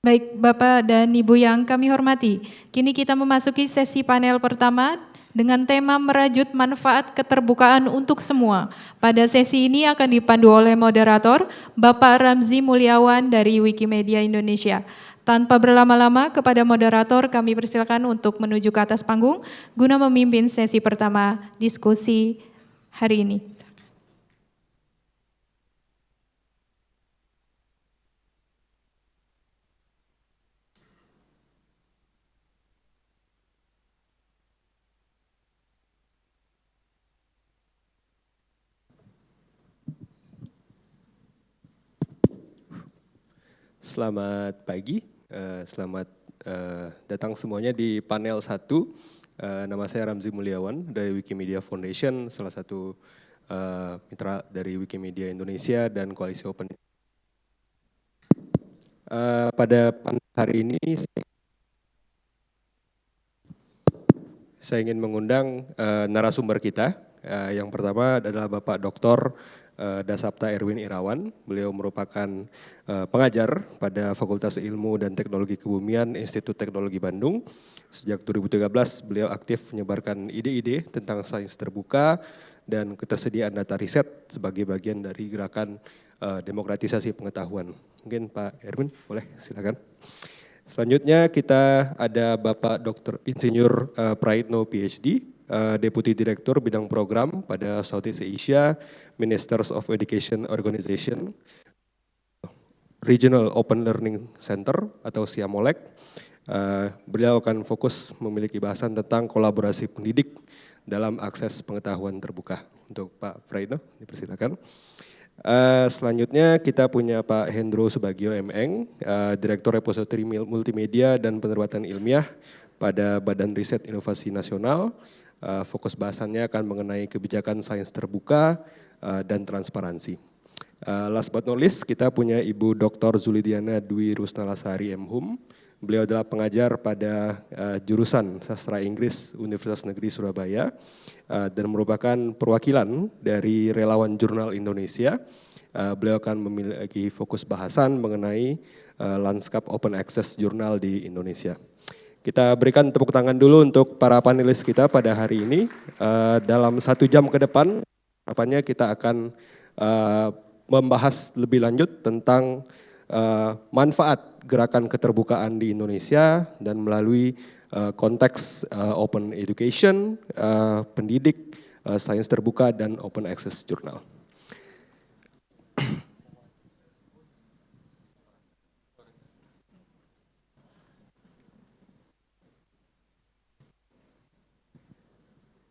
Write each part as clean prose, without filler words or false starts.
Baik, Bapak dan Ibu yang kami hormati, kini kita memasuki sesi panel pertama dengan tema merajut manfaat keterbukaan untuk semua. Pada sesi ini akan dipandu oleh moderator Bapak Ramzi Mulyawan dari Wikimedia Indonesia. Tanpa berlama-lama, kepada moderator kami persilakan untuk menuju ke atas panggung guna memimpin sesi pertama diskusi hari ini. Selamat pagi, selamat datang semuanya di panel 1. Nama saya Ramzi Mulyawan dari Wikimedia Foundation, salah satu mitra dari Wikimedia Indonesia dan Koalisi Open. Pada panel hari ini saya ingin mengundang narasumber kita. Yang pertama adalah Bapak Dr. Dasapta Erwin Irawan. Beliau merupakan pengajar pada Fakultas Ilmu dan Teknologi Kebumian Institut Teknologi Bandung. Sejak 2013 beliau aktif menyebarkan ide-ide tentang sains terbuka dan ketersediaan data riset sebagai bagian dari gerakan demokratisasi pengetahuan. Mungkin Pak Erwin boleh silakan. Selanjutnya kita ada Bapak Dr. Insinyur Praitno PhD, Deputi Direktur Bidang Program pada Southeast Asia, Ministers of Education Organization, Regional Open Learning Center atau SIAMOLEC. Beliau akan fokus memiliki bahasan tentang kolaborasi pendidik dalam akses pengetahuan terbuka. Untuk Pak Praitno, dipersilakan. Selanjutnya kita punya Pak Hendro Subagio M.Eng, Direktur Repository Multimedia dan Penerbatan Ilmiah pada Badan Riset Inovasi Nasional. Fokus bahasannya akan mengenai kebijakan sains terbuka dan transparansi. Last but not least, kita punya Ibu Dr. Zulidiana Dwi Rusnalasari M.Hum. Beliau adalah pengajar pada jurusan Sastra Inggris Universitas Negeri Surabaya dan merupakan perwakilan dari Relawan Jurnal Indonesia. Beliau akan memiliki fokus bahasan mengenai lanskap open access jurnal di Indonesia. Kita berikan tepuk tangan dulu untuk para panelis kita pada hari ini. Dalam 1 jam ke depan, harapannya kita akan membahas lebih lanjut tentang manfaat gerakan keterbukaan di Indonesia dan melalui konteks open education, pendidik, sains terbuka, dan open access jurnal.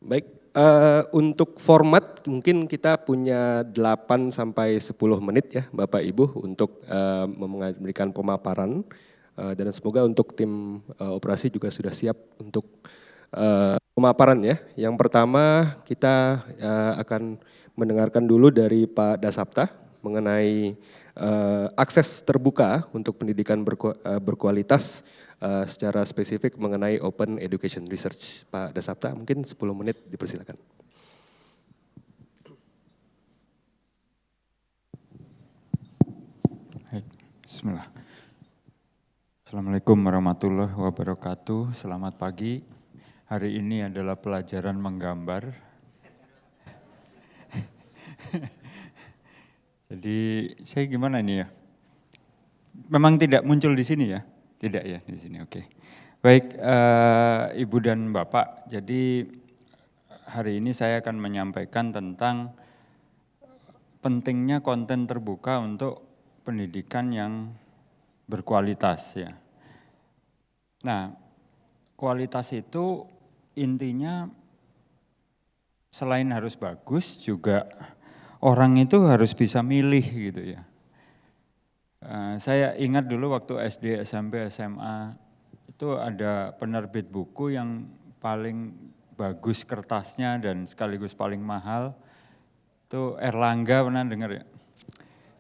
Baik, untuk format mungkin kita punya 8 sampai 10 menit ya Bapak Ibu untuk memberikan pemaparan dan semoga untuk tim operasi juga sudah siap untuk pemaparan ya. Yang pertama kita akan mendengarkan dulu dari Pak Dasapta mengenai akses terbuka untuk pendidikan berkualitas secara spesifik mengenai Open Education Research. Pak Dasapta, mungkin 10 menit dipersilakan. Bismillah. Assalamualaikum warahmatullahi wabarakatuh. Selamat pagi. Hari ini adalah pelajaran menggambar. Jadi saya gimana ini ya? Memang tidak muncul di sini ya? Tidak ya di sini, oke. Baik, Ibu dan Bapak, jadi hari ini saya akan menyampaikan tentang pentingnya konten terbuka untuk pendidikan yang berkualitas ya. Nah, kualitas itu intinya selain harus bagus juga orang itu harus bisa milih gitu ya. Saya ingat dulu waktu SD, SMP, SMA itu ada penerbit buku yang paling bagus kertasnya dan sekaligus paling mahal. Itu Erlangga, pernah dengar ya?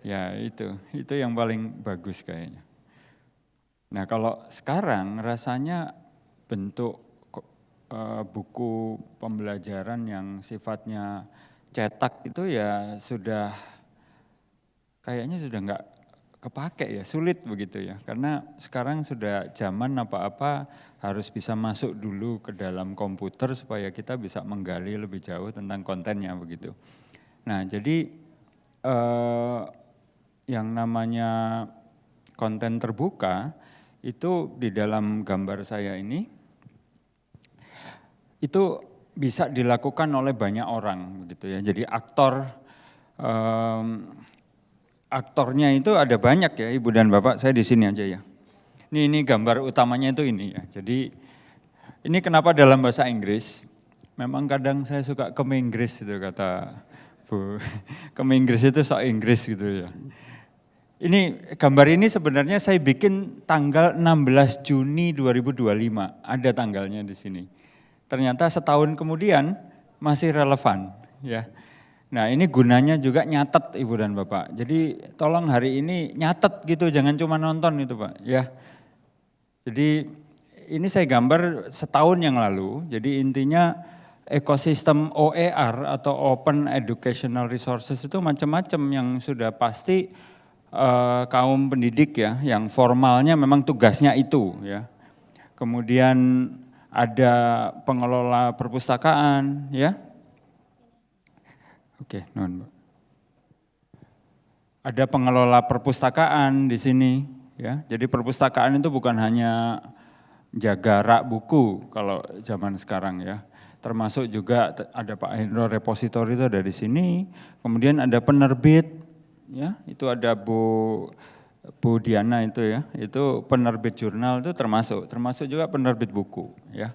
Ya itu yang paling bagus kayaknya. Nah kalau sekarang rasanya bentuk buku pembelajaran yang sifatnya cetak itu ya sudah kayaknya sudah enggak kepake ya, sulit begitu ya. Karena sekarang sudah zaman apa-apa harus bisa masuk dulu ke dalam komputer supaya kita bisa menggali lebih jauh tentang kontennya begitu. Nah jadi yang namanya konten terbuka itu di dalam gambar saya ini itu bisa dilakukan oleh banyak orang begitu ya. Jadi aktornya itu ada banyak ya Ibu dan Bapak, saya di sini aja ya. Ini gambar utamanya itu ini ya. Jadi ini kenapa dalam bahasa Inggris? Memang kadang saya suka ke Inggris itu kata Bu. Ke Inggris itu sok Inggris gitu ya. Ini gambar ini sebenarnya saya bikin tanggal 16 Juni 2025, ada tanggalnya di sini. Ternyata setahun kemudian masih relevan ya. Nah ini gunanya juga nyatet Ibu dan Bapak. Jadi tolong hari ini nyatet gitu, jangan cuma nonton itu Pak ya. Jadi ini saya gambar setahun yang lalu, jadi intinya ekosistem OER atau Open Educational Resources itu macam-macam yang sudah pasti kaum pendidik ya, yang formalnya memang tugasnya itu ya. Kemudian ada pengelola perpustakaan ya. Oke, non. Ada pengelola perpustakaan di sini ya. Jadi perpustakaan itu bukan hanya jaga rak buku kalau zaman sekarang ya. Termasuk juga ada Pak Hendro Repository itu ada di sini. Kemudian ada penerbit ya, itu ada Bu Diana itu ya. Itu penerbit jurnal itu termasuk juga penerbit buku ya.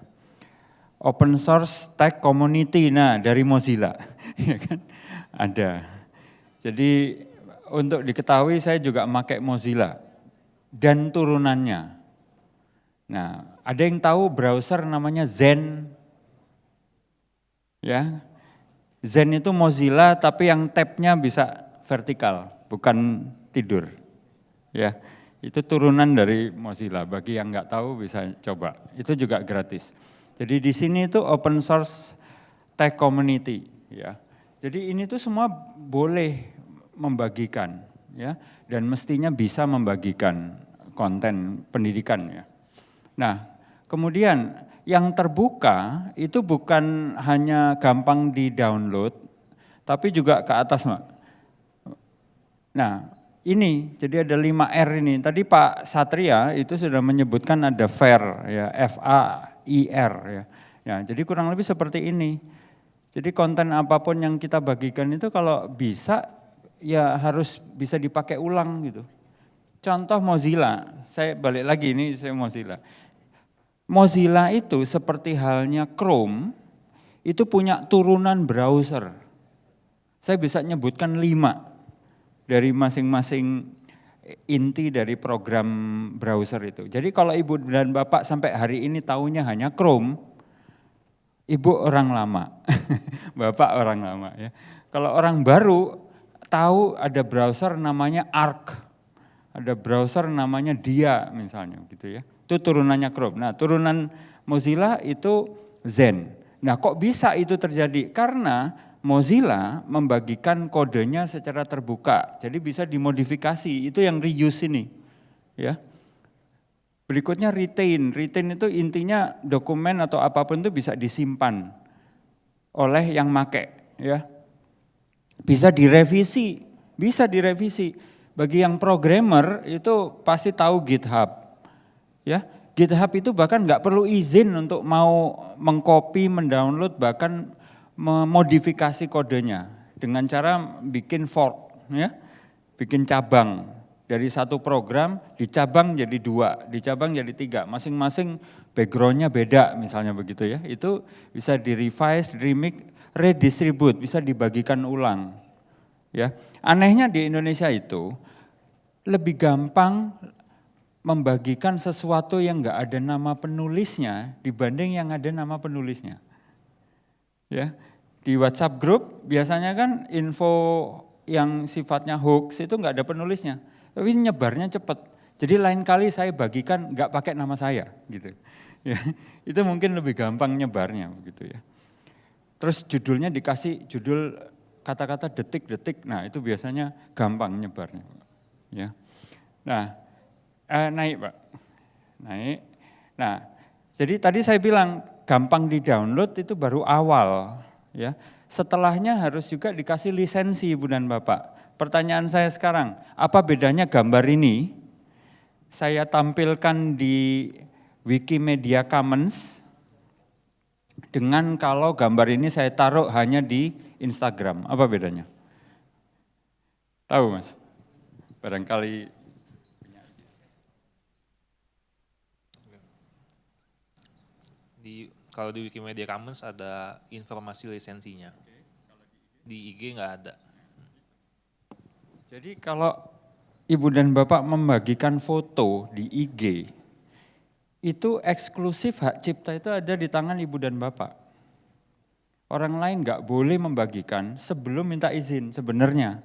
Open source tech community, nah dari Mozilla ya kan ada. Jadi untuk diketahui saya juga pakai Mozilla dan turunannya. Nah, ada yang tahu browser namanya Zen? Ya. Zen itu Mozilla tapi yang tabnya bisa vertikal, bukan tidur. Ya. Itu turunan dari Mozilla. Bagi yang enggak tahu bisa coba. Itu juga gratis. Jadi di sini itu open source tech community ya. Jadi ini tuh semua boleh membagikan ya, dan mestinya bisa membagikan konten pendidikan ya. Nah, kemudian yang terbuka itu bukan hanya gampang di-download, tapi juga ke atas, Mak. Nah, ini jadi ada 5R ini. Tadi Pak Satria itu sudah menyebutkan ada FAIR ya, FAIR ya. Ya, jadi kurang lebih seperti ini. Jadi konten apapun yang kita bagikan itu kalau bisa ya harus bisa dipakai ulang gitu. Contoh Mozilla, saya balik lagi ini saya Mozilla. Mozilla itu seperti halnya Chrome itu punya turunan browser. Saya bisa nyebutkan 5 dari masing-masing inti dari program browser itu. Jadi kalau Ibu dan Bapak sampai hari ini taunya hanya Chrome, Ibu orang lama, Bapak orang lama ya. Kalau orang baru tahu ada browser namanya Arc, ada browser namanya Dia misalnya gitu ya. Itu turunannya Chrome. Nah turunan Mozilla itu Zen. Nah kok bisa itu terjadi? Karena Mozilla membagikan kodenya secara terbuka, jadi bisa dimodifikasi. Itu yang reuse ini ya. Berikutnya retain itu intinya dokumen atau apapun itu bisa disimpan oleh yang make ya. Bisa direvisi. Bagi yang programmer itu pasti tahu GitHub. Ya, GitHub itu bahkan nggak perlu izin untuk mau mengcopy, mendownload, bahkan memodifikasi kodenya dengan cara bikin fork ya. Bikin cabang. Dari satu program dicabang jadi 2, dicabang jadi 3, masing-masing backgroundnya beda misalnya begitu ya. Itu bisa di-revise, remix, redistribute, bisa dibagikan ulang. Ya, anehnya di Indonesia itu lebih gampang membagikan sesuatu yang enggak ada nama penulisnya dibanding yang ada nama penulisnya. Ya, di WhatsApp group biasanya kan info yang sifatnya hoax itu enggak ada penulisnya. Tapi nyebarnya cepat. Jadi lain kali saya bagikan nggak pakai nama saya gitu. Ya, itu mungkin lebih gampang nyebarnya begitu ya. Terus judulnya dikasih judul kata-kata detik-detik. Nah, itu biasanya gampang nyebarnya. Ya. Nah, naik Pak, naik. Nah, jadi tadi saya bilang gampang di-download itu baru awal, ya. Setelahnya harus juga dikasih lisensi Ibu dan Bapak. Pertanyaan saya sekarang, apa bedanya gambar ini saya tampilkan di Wikimedia Commons dengan kalau gambar ini saya taruh hanya di Instagram, apa bedanya? Tahu Mas? Barangkali kalau di Wikimedia Commons ada informasi lisensinya. Di IG nggak ada. jadi kalau Ibu dan Bapak membagikan foto di IG, itu eksklusif hak cipta itu ada di tangan Ibu dan Bapak. Orang lain nggak boleh membagikan sebelum minta izin sebenarnya.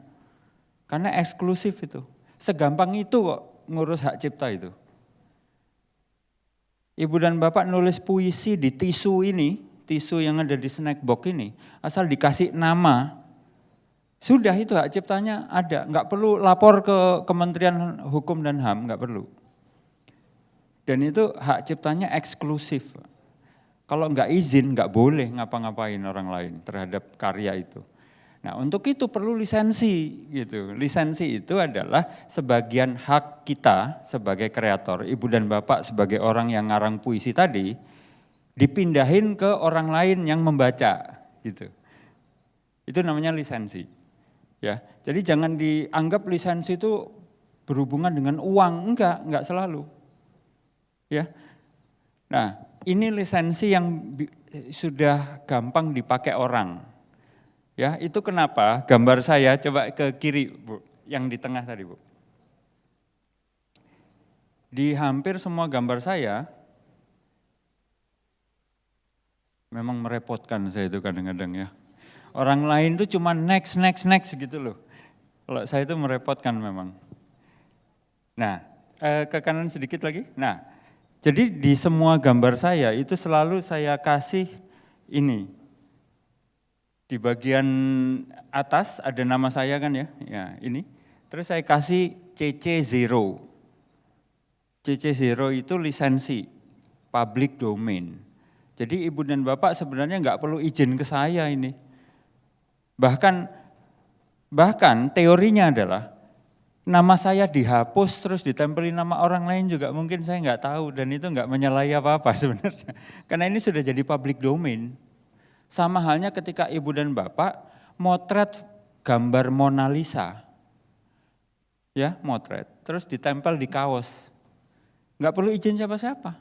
Karena eksklusif itu. Segampang itu kok ngurus hak cipta itu. Ibu dan Bapak nulis puisi di tisu ini, tisu yang ada di snack box ini, asal dikasih nama, sudah itu hak ciptanya ada. Nggak perlu lapor ke Kementerian Hukum dan HAM, nggak perlu. Dan itu hak ciptanya eksklusif. Kalau nggak izin, nggak boleh ngapa-ngapain orang lain terhadap karya itu. Nah untuk itu perlu lisensi gitu. Lisensi itu adalah sebagian hak kita sebagai kreator, Ibu dan Bapak sebagai orang yang ngarang puisi tadi, dipindahin ke orang lain yang membaca gitu. Itu namanya lisensi. Ya, jadi jangan dianggap lisensi itu berhubungan dengan uang, enggak selalu. Ya. Nah, ini lisensi yang sudah gampang dipakai orang. Ya, itu kenapa gambar saya coba ke kiri, Bu, yang di tengah tadi, Bu. Di hampir semua gambar saya memang merepotkan saya itu kadang-kadang ya. Orang lain itu cuma next gitu loh. Kalau saya itu merepotkan memang. Nah, ke kanan sedikit lagi. Nah, jadi di semua gambar saya itu selalu saya kasih ini. Di bagian atas ada nama saya kan ya, ya ini. Terus saya kasih CC0. CC0 itu lisensi, public domain. Jadi Ibu dan Bapak sebenarnya nggak perlu izin ke saya ini. Bahkan teorinya adalah nama saya dihapus terus ditempelin nama orang lain juga mungkin saya nggak tahu dan itu nggak menyalahi apa-apa sebenarnya. Karena ini sudah jadi public domain. Sama halnya ketika Ibu dan Bapak motret gambar Mona Lisa. Ya, motret. Terus ditempel di kaos. Nggak perlu izin siapa-siapa.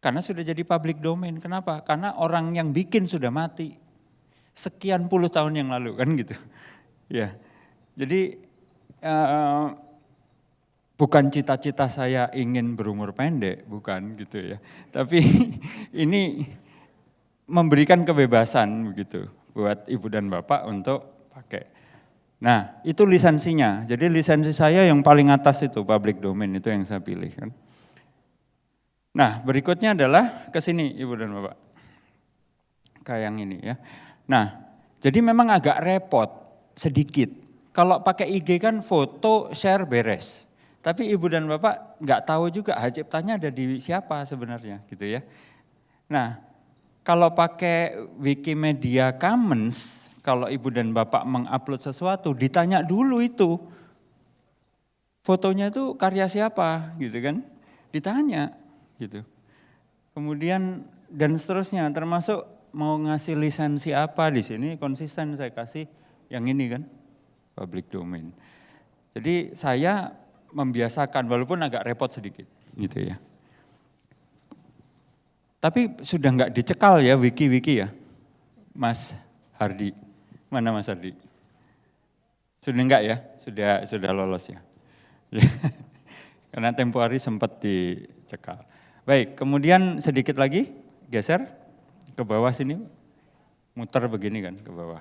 Karena sudah jadi public domain. Kenapa? Karena orang yang bikin sudah mati. Sekian puluh tahun yang lalu kan gitu. Ya. Jadi bukan cita-cita saya ingin berumur pendek, bukan gitu ya. Tapi ini memberikan kebebasan begitu buat Ibu dan Bapak untuk pakai. Nah, itu lisensinya. Jadi lisensi saya yang paling atas itu public domain itu yang saya pilih kan. Nah, berikutnya adalah ke sini Ibu dan Bapak. Kayak yang ini ya. Nah, jadi memang agak repot sedikit. Kalau pakai IG kan foto share beres. Tapi Ibu dan Bapak nggak tahu juga hak ciptanya ada di siapa sebenarnya gitu ya. Nah, kalau pakai Wikimedia Commons, kalau Ibu dan Bapak mengupload sesuatu, ditanya dulu itu, fotonya itu karya siapa gitu kan, ditanya gitu. Kemudian dan seterusnya, termasuk mau ngasih lisensi apa di sini, konsisten saya kasih yang ini kan, public domain. Jadi saya membiasakan, walaupun agak repot sedikit gitu ya. Tapi sudah enggak dicekal ya wiki-wiki ya, Mas Hardi. Mana Mas Hardi? Sudah enggak ya? Sudah lolos ya. Karena tempo hari sempat dicekal. Baik, kemudian sedikit lagi, geser ke bawah sini. Muter begini kan ke bawah.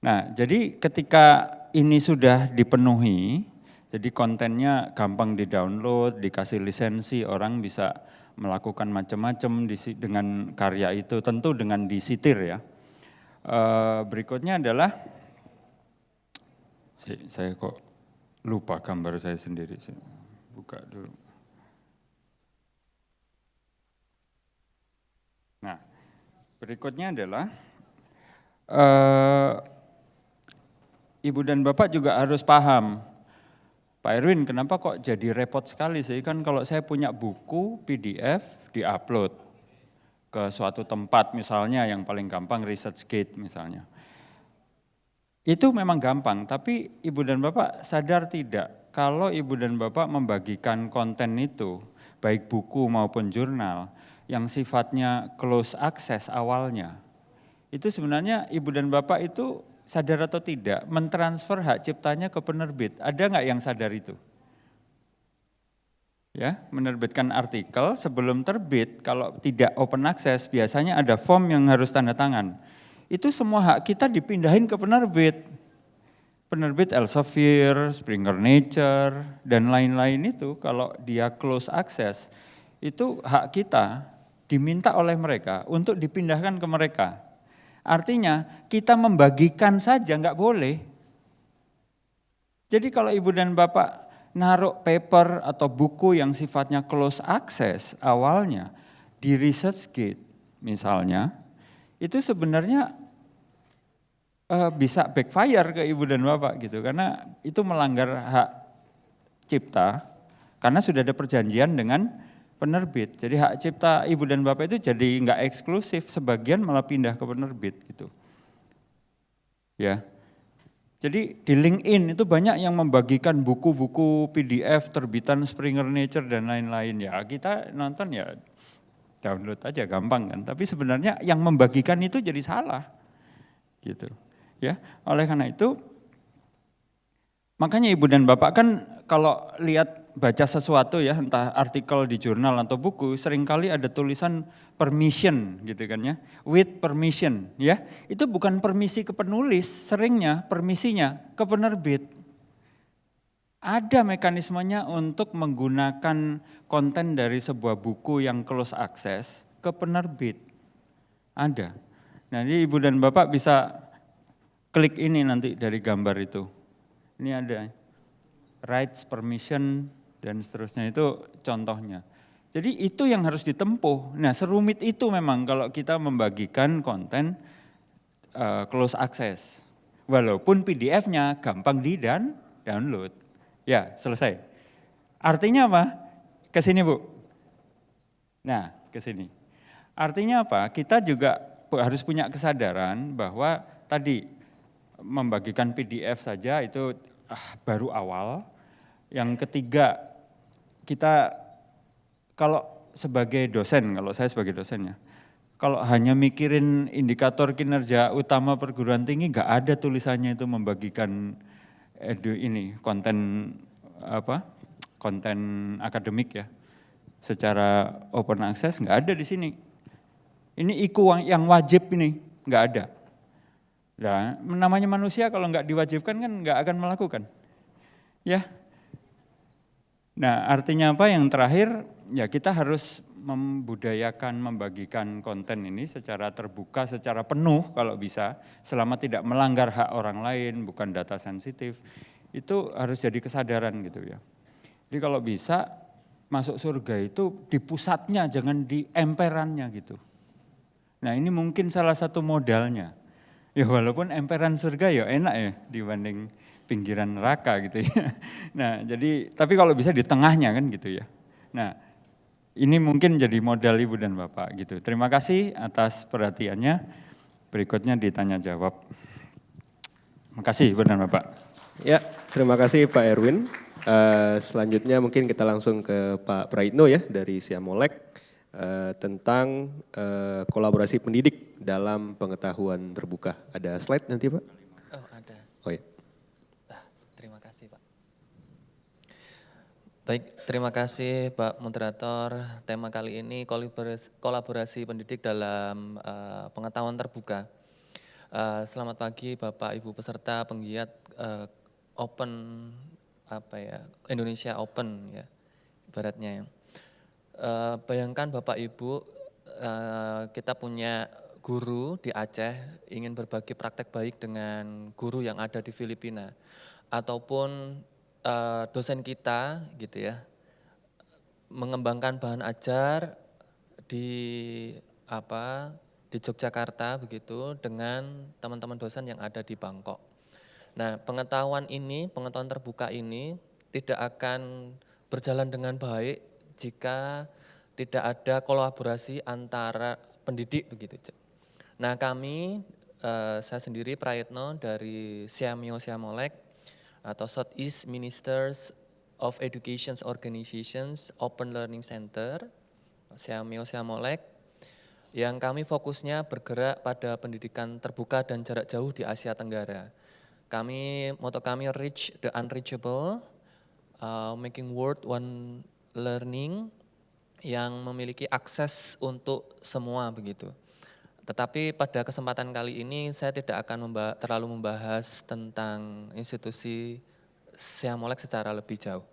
Nah, jadi ketika ini sudah dipenuhi, jadi kontennya gampang di-download, dikasih lisensi, orang bisa melakukan macam-macam dengan karya itu, tentu dengan disitir ya. Berikutnya adalah, saya kok Lupa gambar saya sendiri, saya buka dulu. Nah, berikutnya adalah Ibu dan Bapak juga harus paham, Pak Erwin kenapa kok jadi repot sekali sih, kan kalau saya punya buku PDF di-upload ke suatu tempat misalnya yang paling gampang ResearchGate misalnya. Itu memang gampang, tapi Ibu dan Bapak sadar tidak kalau Ibu dan Bapak membagikan konten itu, baik buku maupun jurnal, yang sifatnya close access awalnya, itu sebenarnya Ibu dan Bapak itu sadar atau tidak mentransfer hak ciptanya ke penerbit. Ada nggak yang sadar itu? Ya, menerbitkan artikel sebelum terbit, kalau tidak open access biasanya ada form yang harus tanda tangan. Itu semua hak kita dipindahin ke penerbit. Penerbit Elsevier, Springer Nature, dan lain-lain itu kalau dia close access, itu hak kita diminta oleh mereka untuk dipindahkan ke mereka. Artinya kita membagikan saja nggak boleh. Jadi kalau Ibu dan Bapak naruh paper atau buku yang sifatnya close access awalnya di ResearchGate misalnya, itu sebenarnya bisa backfire ke Ibu dan Bapak gitu, karena itu melanggar hak cipta karena sudah ada perjanjian dengan penerbit. Jadi hak cipta Ibu dan Bapak itu jadi nggak eksklusif, sebagian malah pindah ke penerbit gitu. Ya. Jadi di LinkedIn itu banyak yang membagikan buku-buku PDF terbitan Springer Nature dan lain-lain. Ya kita nonton ya download aja gampang kan. Tapi sebenarnya yang membagikan itu jadi salah. Gitu. Ya, oleh karena itu makanya Ibu dan Bapak kan kalau lihat baca sesuatu ya, entah artikel di jurnal atau buku, seringkali ada tulisan permission gitu kan ya, with permission ya. Itu bukan permisi ke penulis, seringnya permisinya ke penerbit. Ada mekanismenya untuk menggunakan konten dari sebuah buku yang close access ke penerbit. Ada. Nah, jadi Ibu dan Bapak bisa klik ini nanti dari gambar itu. Ini ada rights, permission, dan seterusnya, itu contohnya. Jadi itu yang harus ditempuh. Nah serumit itu memang kalau kita membagikan konten close access. Walaupun PDF-nya gampang download. Ya selesai. Artinya apa? Ke sini Bu. Nah ke sini. Artinya apa? Kita juga harus punya kesadaran bahwa tadi membagikan PDF saja itu baru awal. Yang ketiga, kita kalau sebagai dosen, kalau saya sebagai dosen ya, kalau hanya mikirin indikator kinerja utama perguruan tinggi, nggak ada tulisannya itu membagikan konten akademik ya, secara open access nggak ada di sini. Ini IKU yang wajib ini nggak ada. Nah, namanya manusia kalau nggak diwajibkan kan nggak akan melakukan, ya. Nah artinya apa, yang terakhir ya kita harus membudayakan membagikan konten ini secara terbuka, secara penuh kalau bisa, selama tidak melanggar hak orang lain, bukan data sensitif, itu harus jadi kesadaran gitu ya. Jadi kalau bisa masuk surga itu di pusatnya, jangan di emperannya gitu. Nah ini mungkin salah satu modalnya, ya walaupun emperan surga ya enak ya dibanding pinggiran neraka gitu ya. Nah jadi, tapi kalau bisa di tengahnya kan gitu ya. Nah ini mungkin jadi modal Ibu dan Bapak gitu. Terima kasih atas perhatiannya. Berikutnya ditanya jawab. Terima kasih Ibu dan Bapak. Ya, terima kasih Pak Erwin. Selanjutnya mungkin kita langsung ke Pak Praitno ya dari Siamolek tentang kolaborasi pendidik dalam pengetahuan terbuka. Ada slide nanti Pak? Oh ada. Oh ya. Terima kasih Pak. Baik, terima kasih Pak Moderator. Tema kali ini kolaborasi pendidik dalam pengetahuan terbuka. Selamat pagi Bapak Ibu peserta penggiat Indonesia Open ya ibaratnya ya. Bayangkan Bapak Ibu kita punya guru di Aceh ingin berbagi praktek baik dengan guru yang ada di Filipina, ataupun dosen kita gitu ya, mengembangkan bahan ajar di di Yogyakarta begitu dengan teman-teman dosen yang ada di Bangkok. Nah, pengetahuan terbuka ini tidak akan berjalan dengan baik jika tidak ada kolaborasi antara pendidik begitu. Nah, saya sendiri Prayitno dari Siamio Siamolek atau Southeast Ministers of Education Organizations Open Learning Center, Siamio Siamolek, yang kami fokusnya bergerak pada pendidikan terbuka dan jarak jauh di Asia Tenggara. Moto kami reach the unreachable, making world one learning yang memiliki akses untuk semua begitu. Tetapi pada kesempatan kali ini saya tidak akan terlalu membahas tentang institusi Siamolek secara lebih jauh.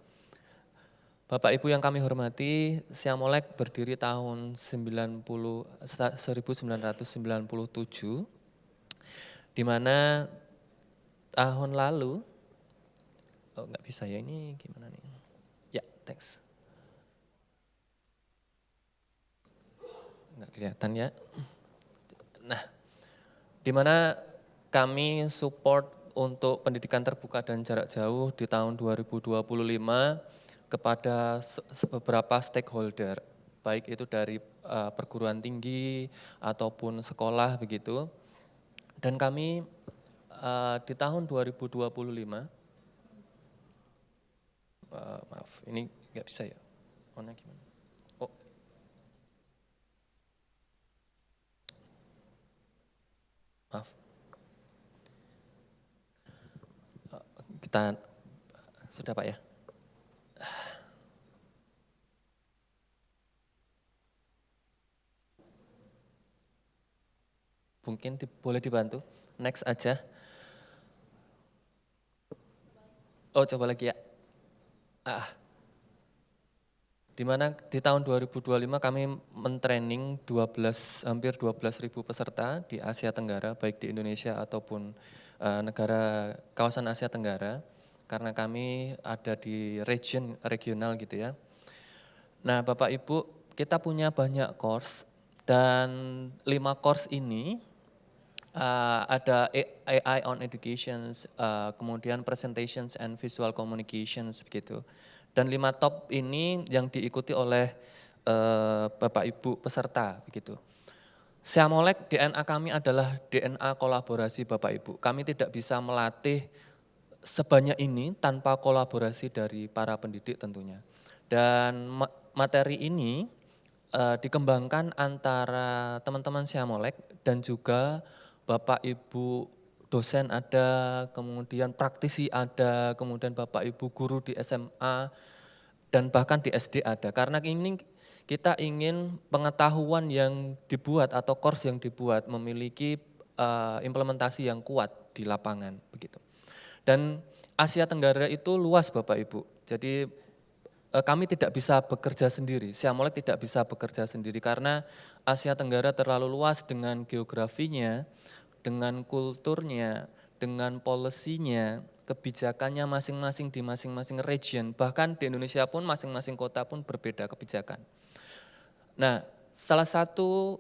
Bapak Ibu yang kami hormati, Siamolek berdiri tahun 1997, di mana tahun lalu, nggak bisa ya, ini gimana nih? Ya, thanks. Nggak kelihatan ya. Nah, di mana kami support untuk pendidikan terbuka dan jarak jauh di tahun 2025 kepada beberapa stakeholder, baik itu dari perguruan tinggi ataupun sekolah begitu. Dan kami di tahun 2025, maaf ini nggak bisa ya, gimana? Maaf. Kita sudah Pak ya. Mungkin boleh dibantu. Next aja. Oh, coba lagi ya. Di mana di tahun 2025 kami mentraining hampir 12.000 peserta di Asia Tenggara, baik di Indonesia ataupun negara kawasan Asia Tenggara, karena kami ada di regional gitu ya. Nah, Bapak Ibu, kita punya banyak course dan 5 course ini ada AI on Education, kemudian Presentations and Visual Communications begitu. Dan 5 top ini yang diikuti oleh Bapak Ibu peserta begitu. Siamolek DNA kami adalah DNA kolaborasi Bapak Ibu. Kami tidak bisa melatih sebanyak ini tanpa kolaborasi dari para pendidik tentunya. Dan materi ini dikembangkan antara teman-teman Siamolek dan juga Bapak Ibu dosen ada, kemudian praktisi ada, kemudian Bapak Ibu guru di SMA, dan bahkan di SD ada. Karena ini kita ingin pengetahuan yang dibuat atau course yang dibuat memiliki implementasi yang kuat di lapangan begitu. Dan Asia Tenggara itu luas Bapak Ibu. Jadi kami tidak bisa bekerja sendiri, Siamolek tidak bisa bekerja sendiri karena Asia Tenggara terlalu luas dengan geografinya, dengan kulturnya, dengan polisinya, kebijakannya masing-masing di masing-masing region, bahkan di Indonesia pun masing-masing kota pun berbeda kebijakan. Nah, salah satu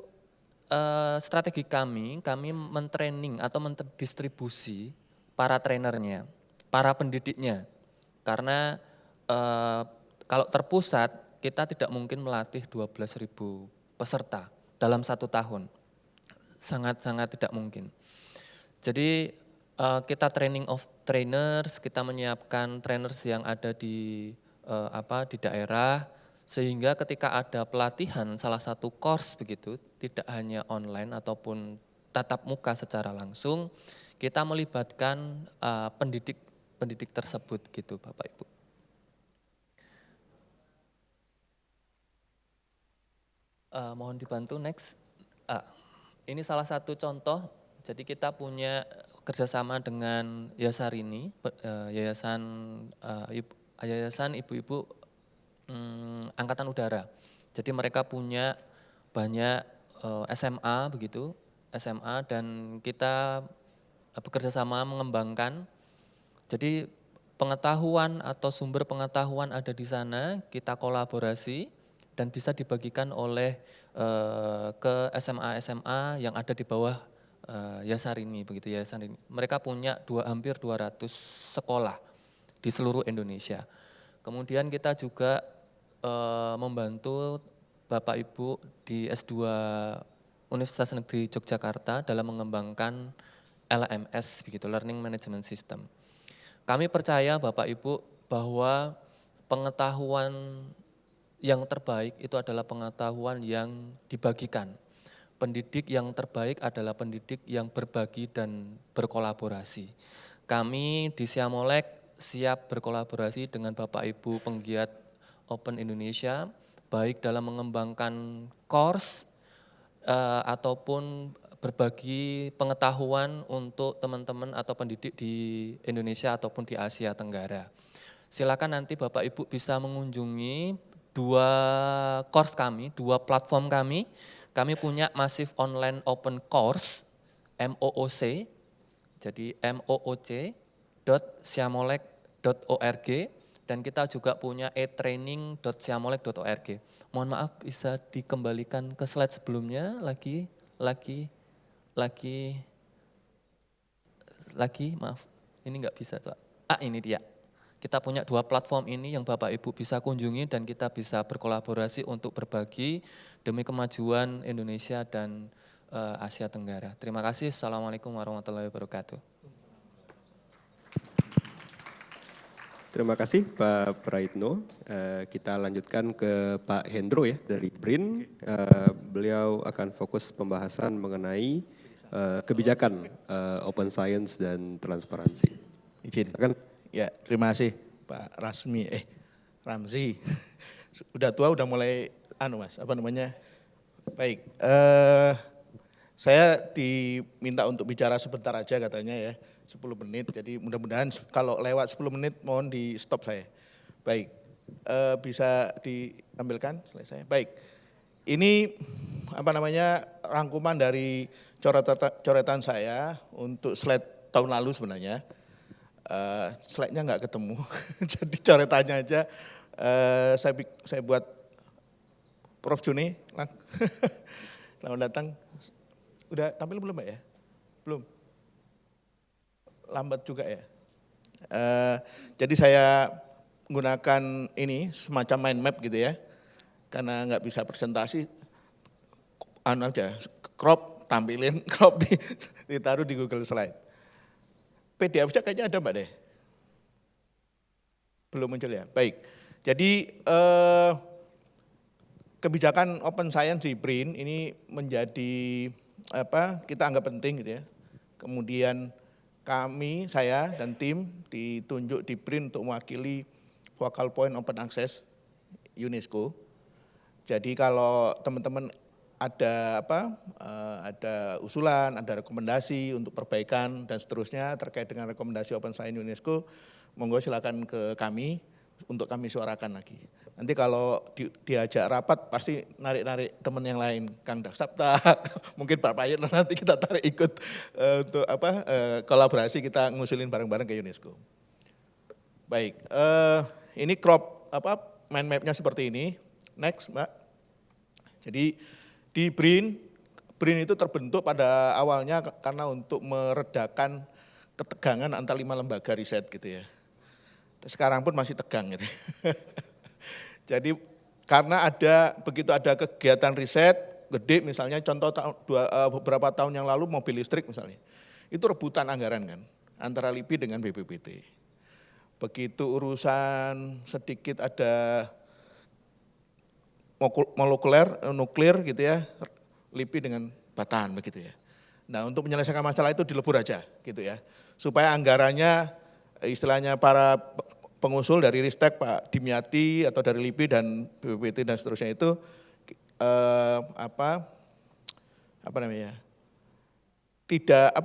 strategi kami mentraining atau mendistribusi para trainernya, para pendidiknya, karena kalau terpusat kita tidak mungkin melatih 12.000 peserta dalam 1 tahun. Sangat-sangat tidak mungkin. Jadi kita training of trainers, kita menyiapkan trainers yang ada di daerah, sehingga ketika ada pelatihan salah satu course begitu, tidak hanya online ataupun tatap muka secara langsung, kita melibatkan pendidik tersebut gitu Bapak Ibu. Mohon dibantu next. Ini salah satu contoh, jadi kita punya kerjasama dengan Yasarini, Yayasan Ibu-Ibu Angkatan Udara. Jadi mereka punya banyak SMA begitu, SMA dan kita bekerjasama mengembangkan. Jadi pengetahuan atau sumber pengetahuan ada di sana, kita kolaborasi dan bisa dibagikan oleh ke SMA-SMA yang ada di bawah Yasarini, begitu Yasarini. Mereka punya hampir 200 sekolah di seluruh Indonesia. Kemudian kita juga membantu Bapak Ibu di S2 Universitas Negeri Yogyakarta dalam mengembangkan LMS, begitu, Learning Management System. Kami percaya Bapak Ibu bahwa pengetahuan yang terbaik itu adalah pengetahuan yang dibagikan. Pendidik yang terbaik adalah pendidik yang berbagi dan berkolaborasi. Kami di Siamolek siap berkolaborasi dengan Bapak Ibu penggiat Open Indonesia, baik dalam mengembangkan course ataupun berbagi pengetahuan untuk teman-teman atau pendidik di Indonesia ataupun di Asia Tenggara. Silakan nanti Bapak Ibu bisa mengunjungi 2 course kami, 2 platform kami. Kami punya Massive Online Open Course, MOOC, jadi mooc.siamolek.org, dan kita juga punya e-training.siamolek.org. Mohon maaf bisa dikembalikan ke slide sebelumnya, lagi, maaf, ini enggak bisa. Ini dia. Kita punya 2 platform ini yang Bapak Ibu bisa kunjungi dan kita bisa berkolaborasi untuk berbagi demi kemajuan Indonesia dan Asia Tenggara. Terima kasih. Assalamualaikum warahmatullahi wabarakatuh. Terima kasih Pak Praitno. Kita lanjutkan ke Pak Hendro ya dari BRIN. Beliau akan fokus pembahasan mengenai kebijakan open science dan transparansi. Izin. Silakan. Ya, terima kasih Pak Ramzi. Udah tua, udah mulai Mas, Baik, saya diminta untuk bicara sebentar aja katanya ya, 10 menit. Jadi mudah-mudahan kalau lewat 10 menit mohon di stop saya. Baik, bisa diambilkan slide saya. Baik, ini rangkuman dari coretan saya untuk slide tahun lalu sebenarnya. Slide-nya nggak ketemu, jadi coretannya aja saya buat. Prof. Juni, selamat datang. Udah tampil belum Mbak ya? Belum? Lambat juga ya? Jadi saya menggunakan ini semacam mind map gitu ya, karena nggak bisa presentasi, crop, tampilin, crop ditaruh di Google Slide. PDF-nya kayaknya ada Mbak deh. Belum muncul ya, baik. Jadi kebijakan open science di BRIN ini menjadi kita anggap penting gitu ya. Kemudian saya dan tim ditunjuk di BRIN untuk mewakili focal point open access UNESCO. Jadi kalau teman-teman ada ada usulan, ada rekomendasi untuk perbaikan dan seterusnya terkait dengan rekomendasi Open Science UNESCO, monggo silakan ke kami untuk kami suarakan lagi. Nanti kalau diajak rapat pasti narik-narik teman yang lain, Kang Dasapta, mungkin Pak Payet, nanti kita tarik ikut untuk kolaborasi kita ngusulin bareng-bareng ke UNESCO. Baik, ini crop mind map-nya seperti ini. Next, Mbak. Jadi di BRIN itu terbentuk pada awalnya karena untuk meredakan ketegangan antar 5 lembaga riset gitu ya. Sekarang pun masih tegang gitu. Jadi karena begitu ada kegiatan riset gede misalnya contoh beberapa tahun yang lalu mobil listrik misalnya. Itu rebutan anggaran kan antara LIPI dengan BPPT. Begitu urusan sedikit ada nuklir gitu ya, LIPI dengan Batan begitu ya. Nah untuk menyelesaikan masalah itu dilebur aja gitu ya. Supaya anggarannya istilahnya para pengusul dari Ristek Pak Dimyati atau dari LIPI dan BPPT dan seterusnya itu tidak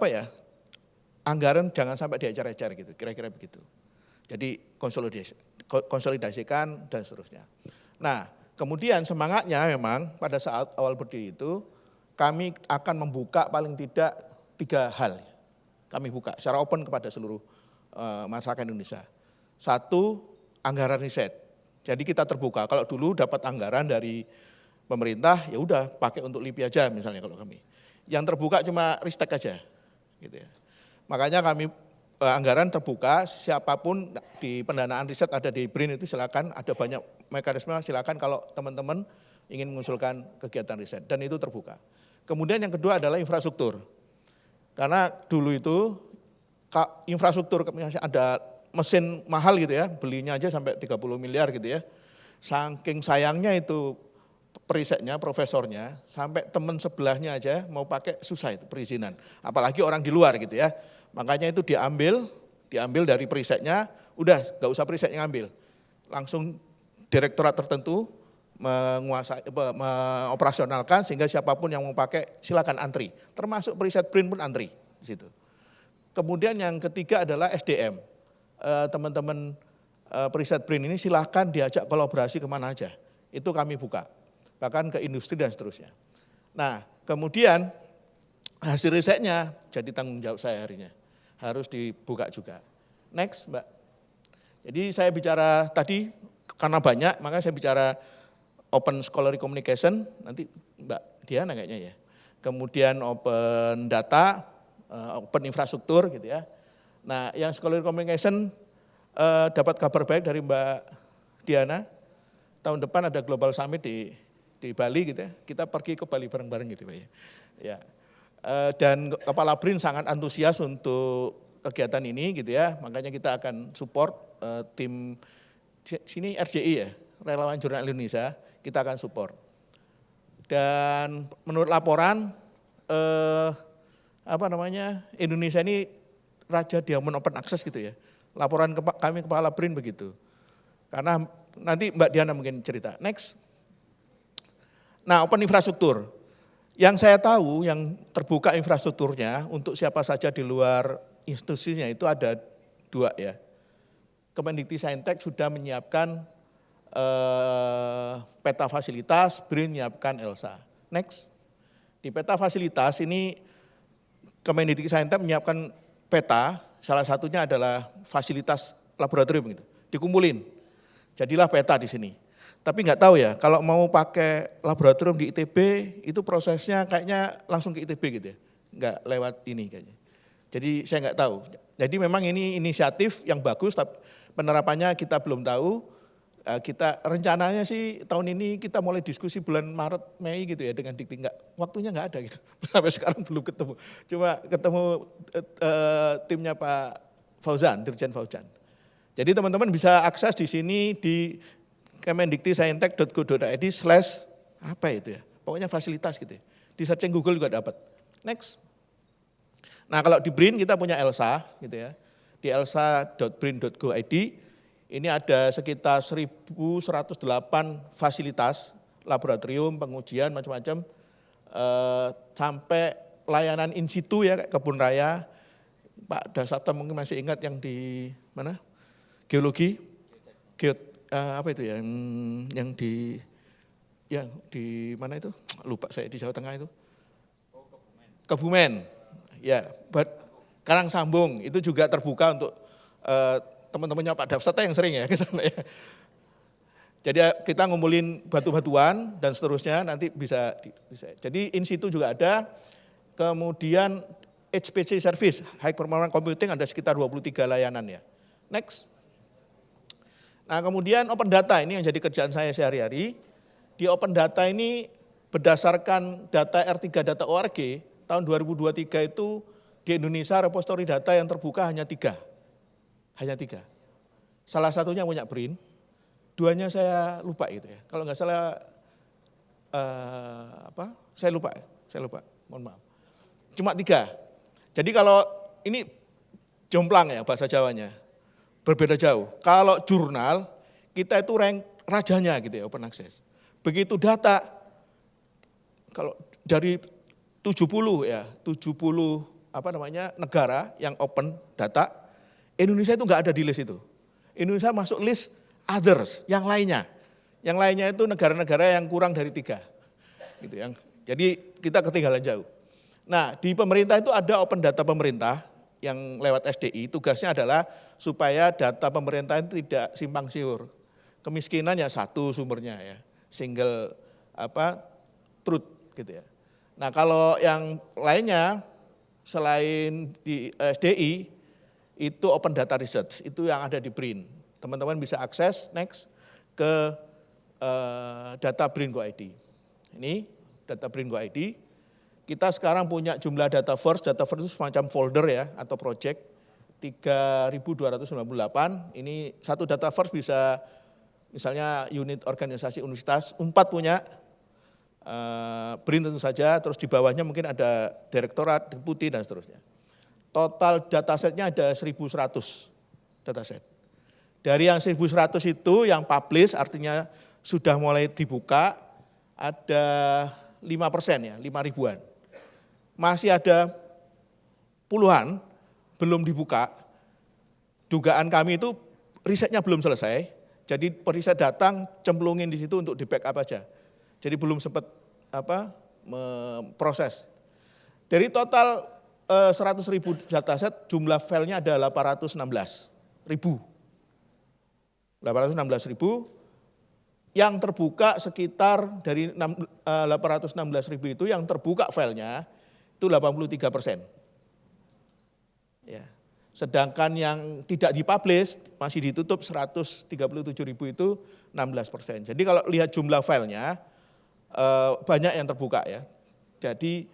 anggaran jangan sampai diajar-ajar gitu, kira-kira begitu. Jadi konsolidasikan dan seterusnya. Nah, kemudian semangatnya memang pada saat awal berdiri itu kami akan membuka paling tidak 3 hal. Kami buka secara open kepada seluruh masyarakat Indonesia. Satu, anggaran riset. Jadi kita terbuka. Kalau dulu dapat anggaran dari pemerintah, ya udah pakai untuk LIPI aja misalnya kalau kami. Yang terbuka cuma Ristek aja, gitu ya. Makanya kami anggaran terbuka, siapapun di pendanaan riset ada di BRIN itu silakan, ada banyak mekanisme, silakan kalau teman-teman ingin mengusulkan kegiatan riset dan itu terbuka. Kemudian yang kedua adalah infrastruktur. Karena dulu itu infrastruktur ada mesin mahal gitu ya, belinya aja sampai 30 miliar gitu ya. Saking sayangnya itu perisetnya, profesornya, sampai teman sebelahnya aja mau pakai susah itu perizinan. Apalagi orang di luar gitu ya. Makanya itu diambil dari perisetnya, udah gak usah periset yang ambil. Langsung direktorat tertentu menguasai, mengoperasionalkan sehingga siapapun yang mau pakai silakan antri. Termasuk periset BRIN pun antri di situ. Kemudian yang ketiga adalah SDM. Teman-teman periset BRIN ini silakan diajak kolaborasi kemana aja. Itu kami buka, bahkan ke industri dan seterusnya. Nah kemudian hasil risetnya jadi tanggung jawab saya harinya. Harus dibuka juga. Next Mbak. Jadi saya bicara tadi karena banyak, makanya saya bicara open scholarly communication, nanti Mbak Diana kayaknya ya. Kemudian open data, open infrastruktur gitu ya. Nah yang scholarly communication dapat kabar baik dari Mbak Diana, tahun depan ada Global Summit di Bali gitu ya. Kita pergi ke Bali bareng-bareng gitu Pak ya. Ya. Dan Kepala BRIN sangat antusias untuk kegiatan ini gitu ya, makanya kita akan support tim sini RJI ya, Relawan Jurnal Indonesia, kita akan support. Dan menurut laporan Indonesia ini raja diamond open access gitu ya. Laporan kami Kepala BRIN begitu. Karena nanti Mbak Diana mungkin cerita. Next. Nah, open infrastruktur. Yang saya tahu yang terbuka infrastrukturnya untuk siapa saja di luar institusinya itu ada 2 ya. Kemendikbudristek sudah menyiapkan peta fasilitas, BRIN menyiapkan ELSA. Next. Di peta fasilitas ini Kemendikbudristek menyiapkan peta, salah satunya adalah fasilitas laboratorium gitu. Dikumpulin. Jadilah peta di sini. Tapi nggak tahu ya, kalau mau pakai laboratorium di ITB, itu prosesnya kayaknya langsung ke ITB gitu ya. Nggak lewat ini kayaknya. Jadi saya nggak tahu. Jadi memang ini inisiatif yang bagus, tapi penerapannya kita belum tahu. Kita rencananya sih tahun ini kita mulai diskusi bulan Maret, Mei gitu ya dengan Dikti. Waktunya nggak ada gitu. Sampai sekarang belum ketemu. Cuma ketemu timnya Pak Fauzan, Dirjen Fauzan. Jadi teman-teman bisa akses di sini di kemendikbudristek.go.id/ apa itu ya, pokoknya fasilitas gitu ya. Di searching Google juga dapat. Next. Nah kalau di BRIN kita punya ELSA gitu ya. Di elsa.brin.go.id ini ada sekitar 1.108 fasilitas, laboratorium, pengujian, macam-macam, sampai layanan in situ ya, kayak kebun raya. Pak Dasata mungkin masih ingat yang di mana? Geologi, apa itu ya, yang di mana itu? Lupa saya, di Jawa Tengah itu. Kebumen. Ya, Karangsambung itu juga terbuka untuk teman-temannya Pak Dasata yang sering ya ke sana ya. Jadi kita ngumpulin batu-batuan dan seterusnya nanti bisa. Jadi in situ juga ada. Kemudian HPC service, high performance computing ada sekitar 23 layanan ya. Next. Nah kemudian open data ini yang jadi kerjaan saya sehari-hari. Di open data ini berdasarkan data r3.org tahun 2023 itu di Indonesia repository data yang terbuka hanya 3. Hanya 3. Salah satunya punya BRIN, 2-nya saya lupa gitu ya. Kalau nggak salah saya lupa, mohon maaf. Cuma 3. Jadi kalau ini jomplang ya bahasa Jawanya. Berbeda jauh. Kalau jurnal, kita itu rank rajanya gitu ya, open access. Begitu data, kalau dari 70 negara yang open data, Indonesia itu enggak ada di list itu. Indonesia masuk list others, yang lainnya. Yang lainnya itu negara-negara yang kurang dari 3. Gitu yang. Jadi kita ketinggalan jauh. Nah, di pemerintah itu ada open data pemerintah, yang lewat SDI tugasnya adalah supaya data pemerintahan tidak simpang siur. Kemiskinan ya satu sumbernya ya, single truth gitu ya. Nah kalau yang lainnya selain di SDI itu open data research, itu yang ada di BRIN. Teman-teman bisa akses next ke data BRIN.go.id. Ini data BRIN.go.id. Kita sekarang punya jumlah data first itu semacam folder ya atau project 3.298. Ini satu data first bisa misalnya unit organisasi universitas, Unpad punya, BRIN tentu saja, terus di bawahnya mungkin ada direktorat, deputi dan seterusnya. Total datasetnya ada 1.100 dataset. Dari yang 1.100 itu yang publish artinya sudah mulai dibuka ada 5% ya, 5.000-an. Masih ada puluhan belum dibuka. Dugaan kami itu risetnya belum selesai, jadi periset datang cemplungin di situ untuk di backup aja. Jadi belum sempat memproses. Dari total 100.000 dataset, jumlah filenya ada 816.000. 816.000 yang terbuka sekitar dari 816.000 itu yang terbuka filenya itu 83%. Ya. Sedangkan yang tidak dipublish masih ditutup 137.000 itu 16%. Jadi kalau lihat jumlah filenya banyak yang terbuka ya. Jadi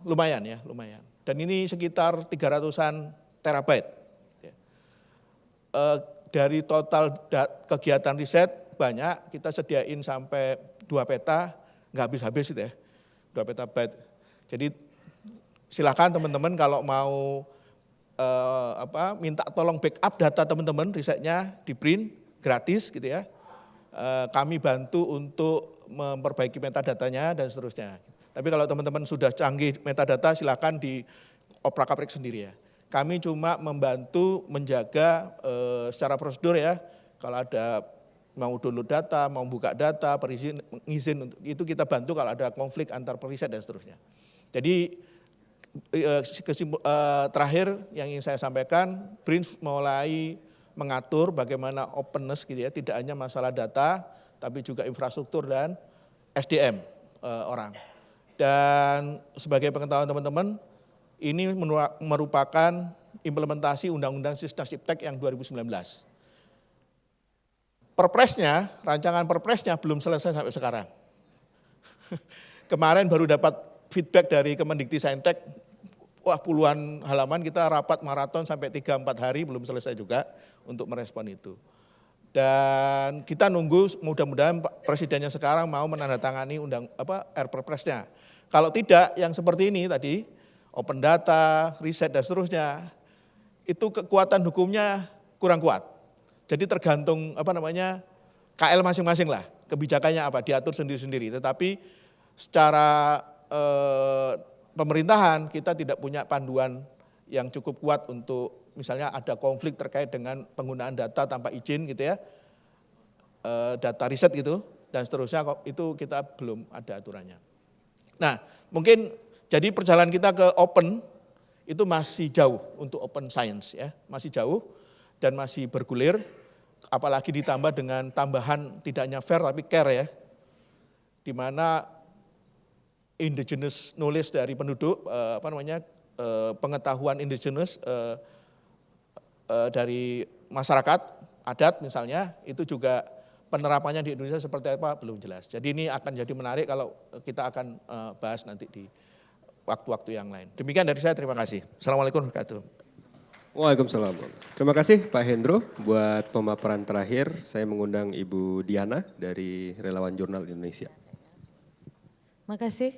lumayan ya, lumayan. Dan ini sekitar 300-an terabyte. Ya. Dari total kegiatan riset banyak, kita sediain sampai 2 peta, nggak habis-habis itu ya, 2 petabyte. Jadi silakan teman-teman kalau mau minta tolong backup data teman-teman risetnya di BRIN gratis gitu ya. Kami bantu untuk memperbaiki metadatanya dan seterusnya. Tapi kalau teman-teman sudah canggih metadata silakan di oprak-aprik sendiri ya. Kami cuma membantu menjaga secara prosedur ya. Kalau ada mau download data, mau buka data, izin itu kita bantu kalau ada konflik antar periset dan seterusnya. Jadi terakhir yang ingin saya sampaikan, BRIN mulai mengatur bagaimana openness gitu ya, tidak hanya masalah data, tapi juga infrastruktur dan SDM orang. Dan sebagai pengetahuan teman-teman, ini merupakan implementasi Undang-Undang Sisdiktek yang 2019. Perpresnya, rancangan perpresnya belum selesai sampai sekarang. Kemarin baru dapat feedback dari Kemendikti-Saintek, wah puluhan halaman, kita rapat maraton sampai 3-4 hari belum selesai juga untuk merespon itu. Dan kita nunggu mudah-mudahan Presidennya sekarang mau menandatangani RPerpresnya. Kalau tidak yang seperti ini tadi, open data, riset dan seterusnya, itu kekuatan hukumnya kurang kuat. Jadi tergantung KL masing-masing lah, kebijakannya apa diatur sendiri-sendiri. Tetapi secara pemerintahan kita tidak punya panduan yang cukup kuat untuk misalnya ada konflik terkait dengan penggunaan data tanpa izin gitu ya, data riset gitu dan seterusnya, itu kita belum ada aturannya. Nah mungkin jadi perjalanan kita ke open itu masih jauh untuk open science ya, masih jauh dan masih bergulir, apalagi ditambah dengan tambahan tidak hanya fair tapi care ya, di mana indigenous knowledge dari penduduk, pengetahuan indigenous dari masyarakat adat misalnya, itu juga penerapannya di Indonesia seperti apa belum jelas. Jadi ini akan jadi menarik kalau kita akan bahas nanti di waktu-waktu yang lain. Demikian dari saya, terima kasih. Assalamualaikum warahmatullahi wabarakatuh. Waalaikumsalam. Terima kasih Pak Hendro. Buat pemaparan terakhir, saya mengundang Ibu Diana dari Relawan Jurnal Indonesia. Makasih.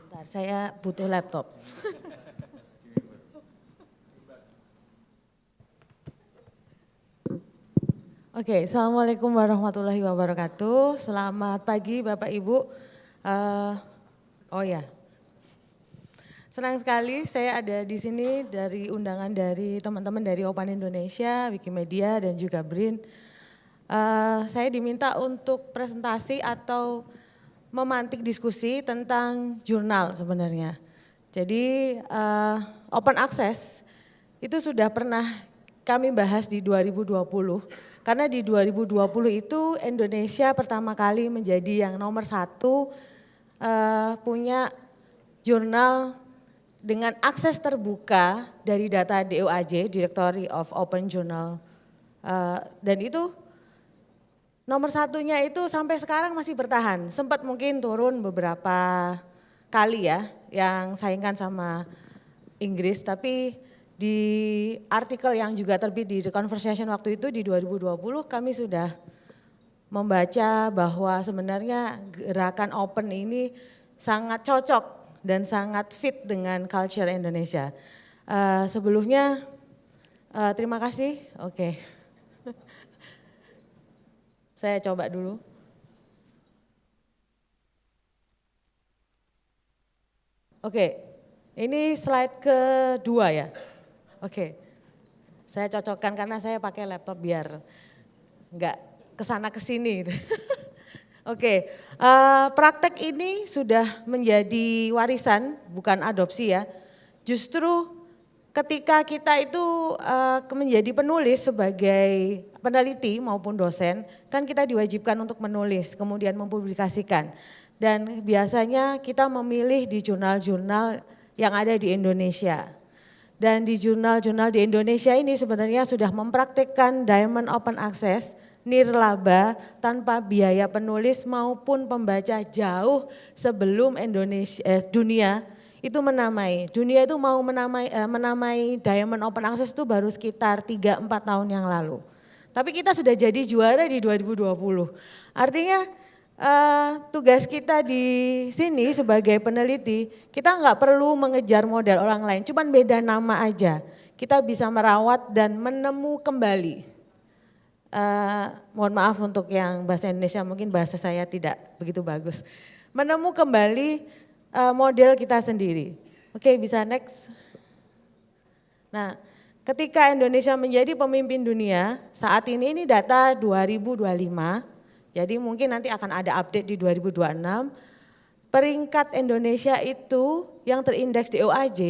Bentar, saya butuh laptop. Oke, Assalamualaikum warahmatullahi wabarakatuh. Selamat pagi Bapak Ibu. Senang sekali saya ada di sini dari undangan dari teman-teman dari Open Indonesia, Wikimedia dan juga BRIN. Saya diminta untuk presentasi atau memantik diskusi tentang jurnal sebenarnya. Jadi open access itu sudah pernah kami bahas di 2020, karena di 2020 itu Indonesia pertama kali menjadi yang nomor 1 punya jurnal dengan akses terbuka dari data DOAJ, Directory of Open Journal, dan itu nomor 1-nya itu sampai sekarang masih bertahan, sempat mungkin turun beberapa kali ya, yang saingkan sama Inggris, tapi di artikel yang juga terbit di The Conversation waktu itu di 2020 kami sudah membaca bahwa sebenarnya gerakan open ini sangat cocok dan sangat fit dengan culture Indonesia. Sebelumnya terima kasih, oke. Saya coba dulu. Oke, ini slide kedua ya. Oke, saya cocokkan karena saya pakai laptop biar enggak kesana kesini. Oke, praktek ini sudah menjadi warisan, bukan adopsi ya. Justru ketika kita itu menjadi penulis sebagai peneliti maupun dosen, kan kita diwajibkan untuk menulis, kemudian mempublikasikan. Dan biasanya kita memilih di jurnal-jurnal yang ada di Indonesia. Dan di jurnal-jurnal di Indonesia ini sebenarnya sudah mempraktikkan Diamond Open Access, nirlaba tanpa biaya penulis maupun pembaca jauh sebelum dunia itu menamai. Dunia itu mau menamai Diamond Open Access itu baru sekitar 3-4 tahun yang lalu. Tapi kita sudah jadi juara di 2020. Artinya tugas kita di sini sebagai peneliti, kita nggak perlu mengejar model orang lain, cuman beda nama aja. Kita bisa merawat dan menemu kembali. Mohon maaf untuk yang bahasa Indonesia, mungkin bahasa saya tidak begitu bagus. Menemu kembali model kita sendiri. Oke, bisa next. Nah, ketika Indonesia menjadi pemimpin dunia, saat ini data 2025, jadi mungkin nanti akan ada update di 2026, peringkat Indonesia itu yang terindeks di DOAJ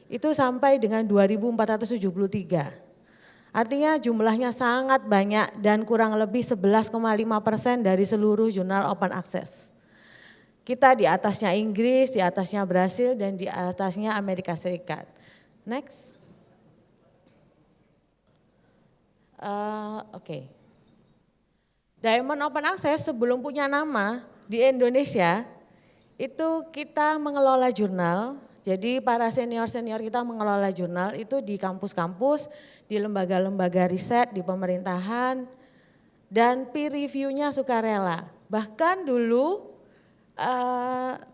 itu sampai dengan 2473. Artinya jumlahnya sangat banyak dan kurang lebih 11,5% dari seluruh jurnal open access. Kita di atasnya Inggris, di atasnya Brasil, dan di atasnya Amerika Serikat. Next. Oke. Diamond Open Access sebelum punya nama di Indonesia, itu kita mengelola jurnal, jadi para senior-senior kita mengelola jurnal itu di kampus-kampus, di lembaga-lembaga riset, di pemerintahan, dan peer review-nya sukarela. Bahkan dulu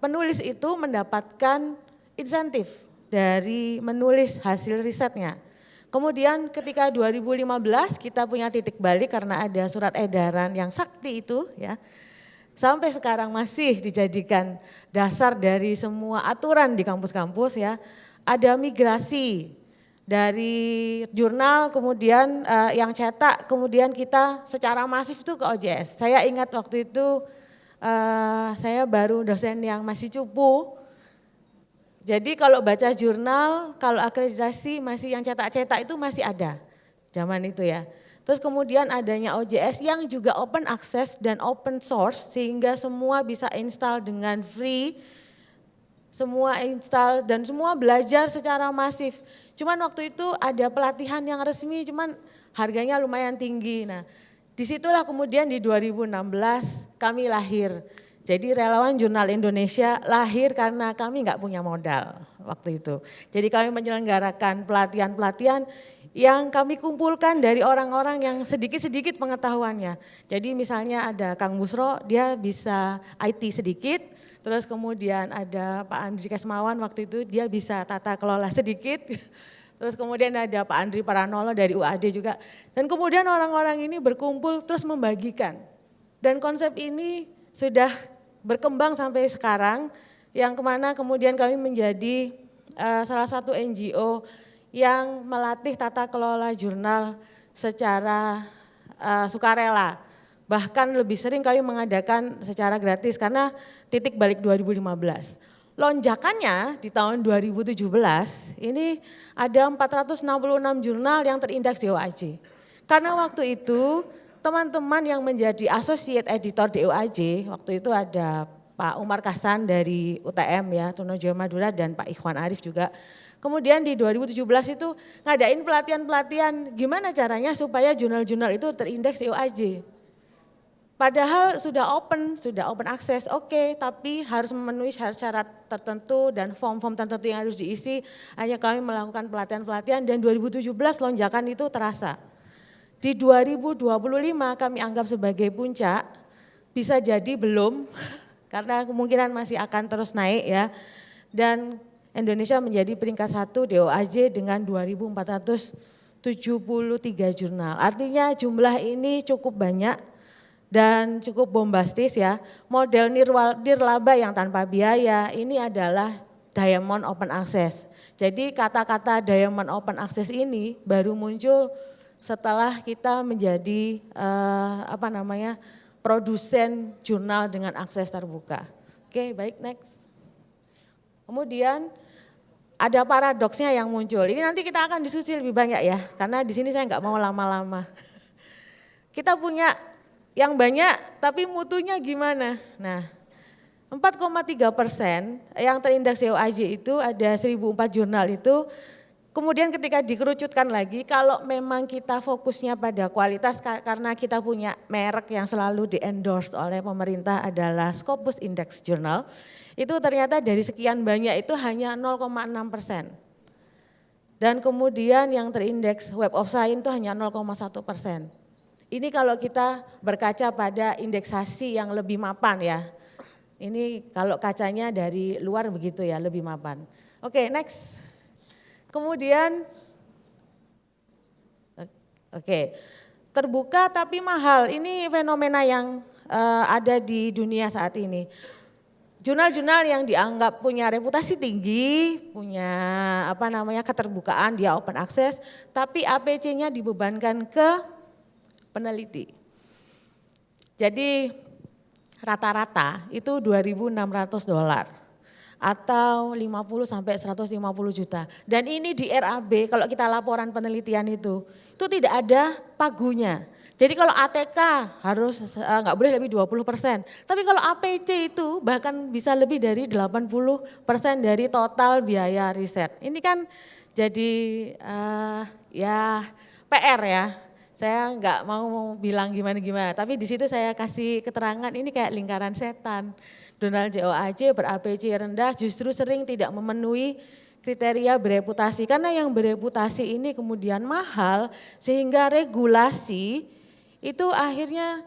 penulis itu mendapatkan insentif dari menulis hasil risetnya. Kemudian ketika 2015 kita punya titik balik karena ada surat edaran yang sakti itu ya. Sampai sekarang masih dijadikan dasar dari semua aturan di kampus-kampus ya. Ada migrasi dari jurnal kemudian yang cetak kemudian kita secara masif itu ke OJS. Saya ingat waktu itu saya baru dosen yang masih cupu. Jadi kalau baca jurnal, kalau akreditasi masih yang cetak-cetak itu masih ada zaman itu ya. Terus kemudian adanya OJS yang juga open access dan open source sehingga semua bisa install dengan free, semua install dan semua belajar secara masif. Cuman waktu itu ada pelatihan yang resmi cuman harganya lumayan tinggi. Nah disitulah kemudian di 2016 kami lahir. Jadi relawan Jurnal Indonesia lahir karena kami nggak punya modal waktu itu. Jadi kami menyelenggarakan pelatihan-pelatihan yang kami kumpulkan dari orang-orang yang sedikit-sedikit pengetahuannya. Jadi misalnya ada Kang Busro, dia bisa IT sedikit, terus kemudian ada Pak Andri Kesmawan waktu itu dia bisa tata kelola sedikit, terus kemudian ada Pak Andri Paranolo dari UAD juga. Dan kemudian orang-orang ini berkumpul terus membagikan. Dan konsep ini sudah berkembang sampai sekarang, yang kemana kemudian kami menjadi salah satu NGO yang melatih tata kelola jurnal secara sukarela. Bahkan lebih sering kami mengadakan secara gratis karena titik balik 2015. lonjakannya di tahun 2017 ini ada 466 jurnal yang terindeks DOAJ. Karena waktu itu teman-teman yang menjadi associate editor DOAJ, waktu itu ada Pak Umar Kasan dari UTM ya, Trunojoyo Madura, dan Pak Ikhwan Arif juga. Kemudian di 2017 itu ngadain pelatihan-pelatihan gimana caranya supaya jurnal-jurnal itu terindeks DOAJ. Padahal sudah open access, oke, tapi harus memenuhi syarat-syarat tertentu dan form-form tertentu yang harus diisi. Hanya kami melakukan pelatihan-pelatihan dan 2017 lonjakan itu terasa. Di 2025 kami anggap sebagai puncak, bisa jadi belum, karena kemungkinan masih akan terus naik ya. Dan Indonesia menjadi peringkat 1 DOAJ dengan 2.473 jurnal. Artinya jumlah ini cukup banyak dan cukup bombastis ya. Model nirlaba yang tanpa biaya ini adalah Diamond Open Access. Jadi kata-kata Diamond Open Access ini baru muncul setelah kita menjadi produsen jurnal dengan akses terbuka. Oke, baik, next. Kemudian ada paradoksnya yang muncul. Ini nanti kita akan diskusi lebih banyak ya, karena di sini saya nggak mau lama-lama. Kita punya yang banyak, tapi mutunya gimana? Nah, 4,3% yang terindeks DOAJ itu ada 1.004 jurnal itu. Kemudian ketika dikerucutkan lagi, kalau memang kita fokusnya pada kualitas karena kita punya merek yang selalu di-endorse oleh pemerintah adalah Scopus Index Journal, itu ternyata dari sekian banyak itu hanya 0,6%. Dan kemudian yang terindeks Web of Science itu hanya 0,1%. Ini kalau kita berkaca pada indeksasi yang lebih mapan ya. Ini kalau kacanya dari luar begitu ya, lebih mapan. Oke, next. Kemudian, terbuka tapi mahal. Ini fenomena yang ada di dunia saat ini. Jurnal-jurnal yang dianggap punya reputasi tinggi, punya keterbukaan, dia open access, tapi APC-nya dibebankan ke peneliti. Jadi rata-rata itu $2.600 atau 50 sampai 150 juta. Dan ini di RAB kalau kita laporan penelitian itu tidak ada pagunya. Jadi kalau ATK harus nggak boleh lebih 20%. Tapi kalau APC itu bahkan bisa lebih dari 80% dari total biaya riset. Ini kan jadi PR ya. Saya nggak mau bilang gimana-gimana, tapi di situ saya kasih keterangan ini kayak lingkaran setan. Jurnal DOAJ ber-APC rendah justru sering tidak memenuhi kriteria bereputasi. Karena yang bereputasi ini kemudian mahal sehingga regulasi itu akhirnya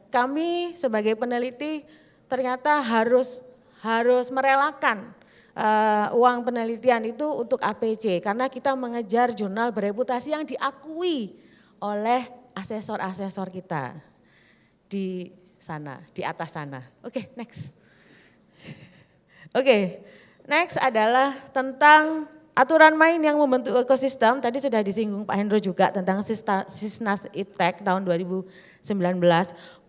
kami sebagai peneliti ternyata harus merelakan uang penelitian itu untuk APC karena kita mengejar jurnal bereputasi yang diakui oleh asesor-asesor kita di sana, di atas sana. Oke, next. Oke, next adalah tentang aturan main yang membentuk ekosistem. Tadi sudah disinggung Pak Hendro juga tentang Sisnas Iptek tahun 2019.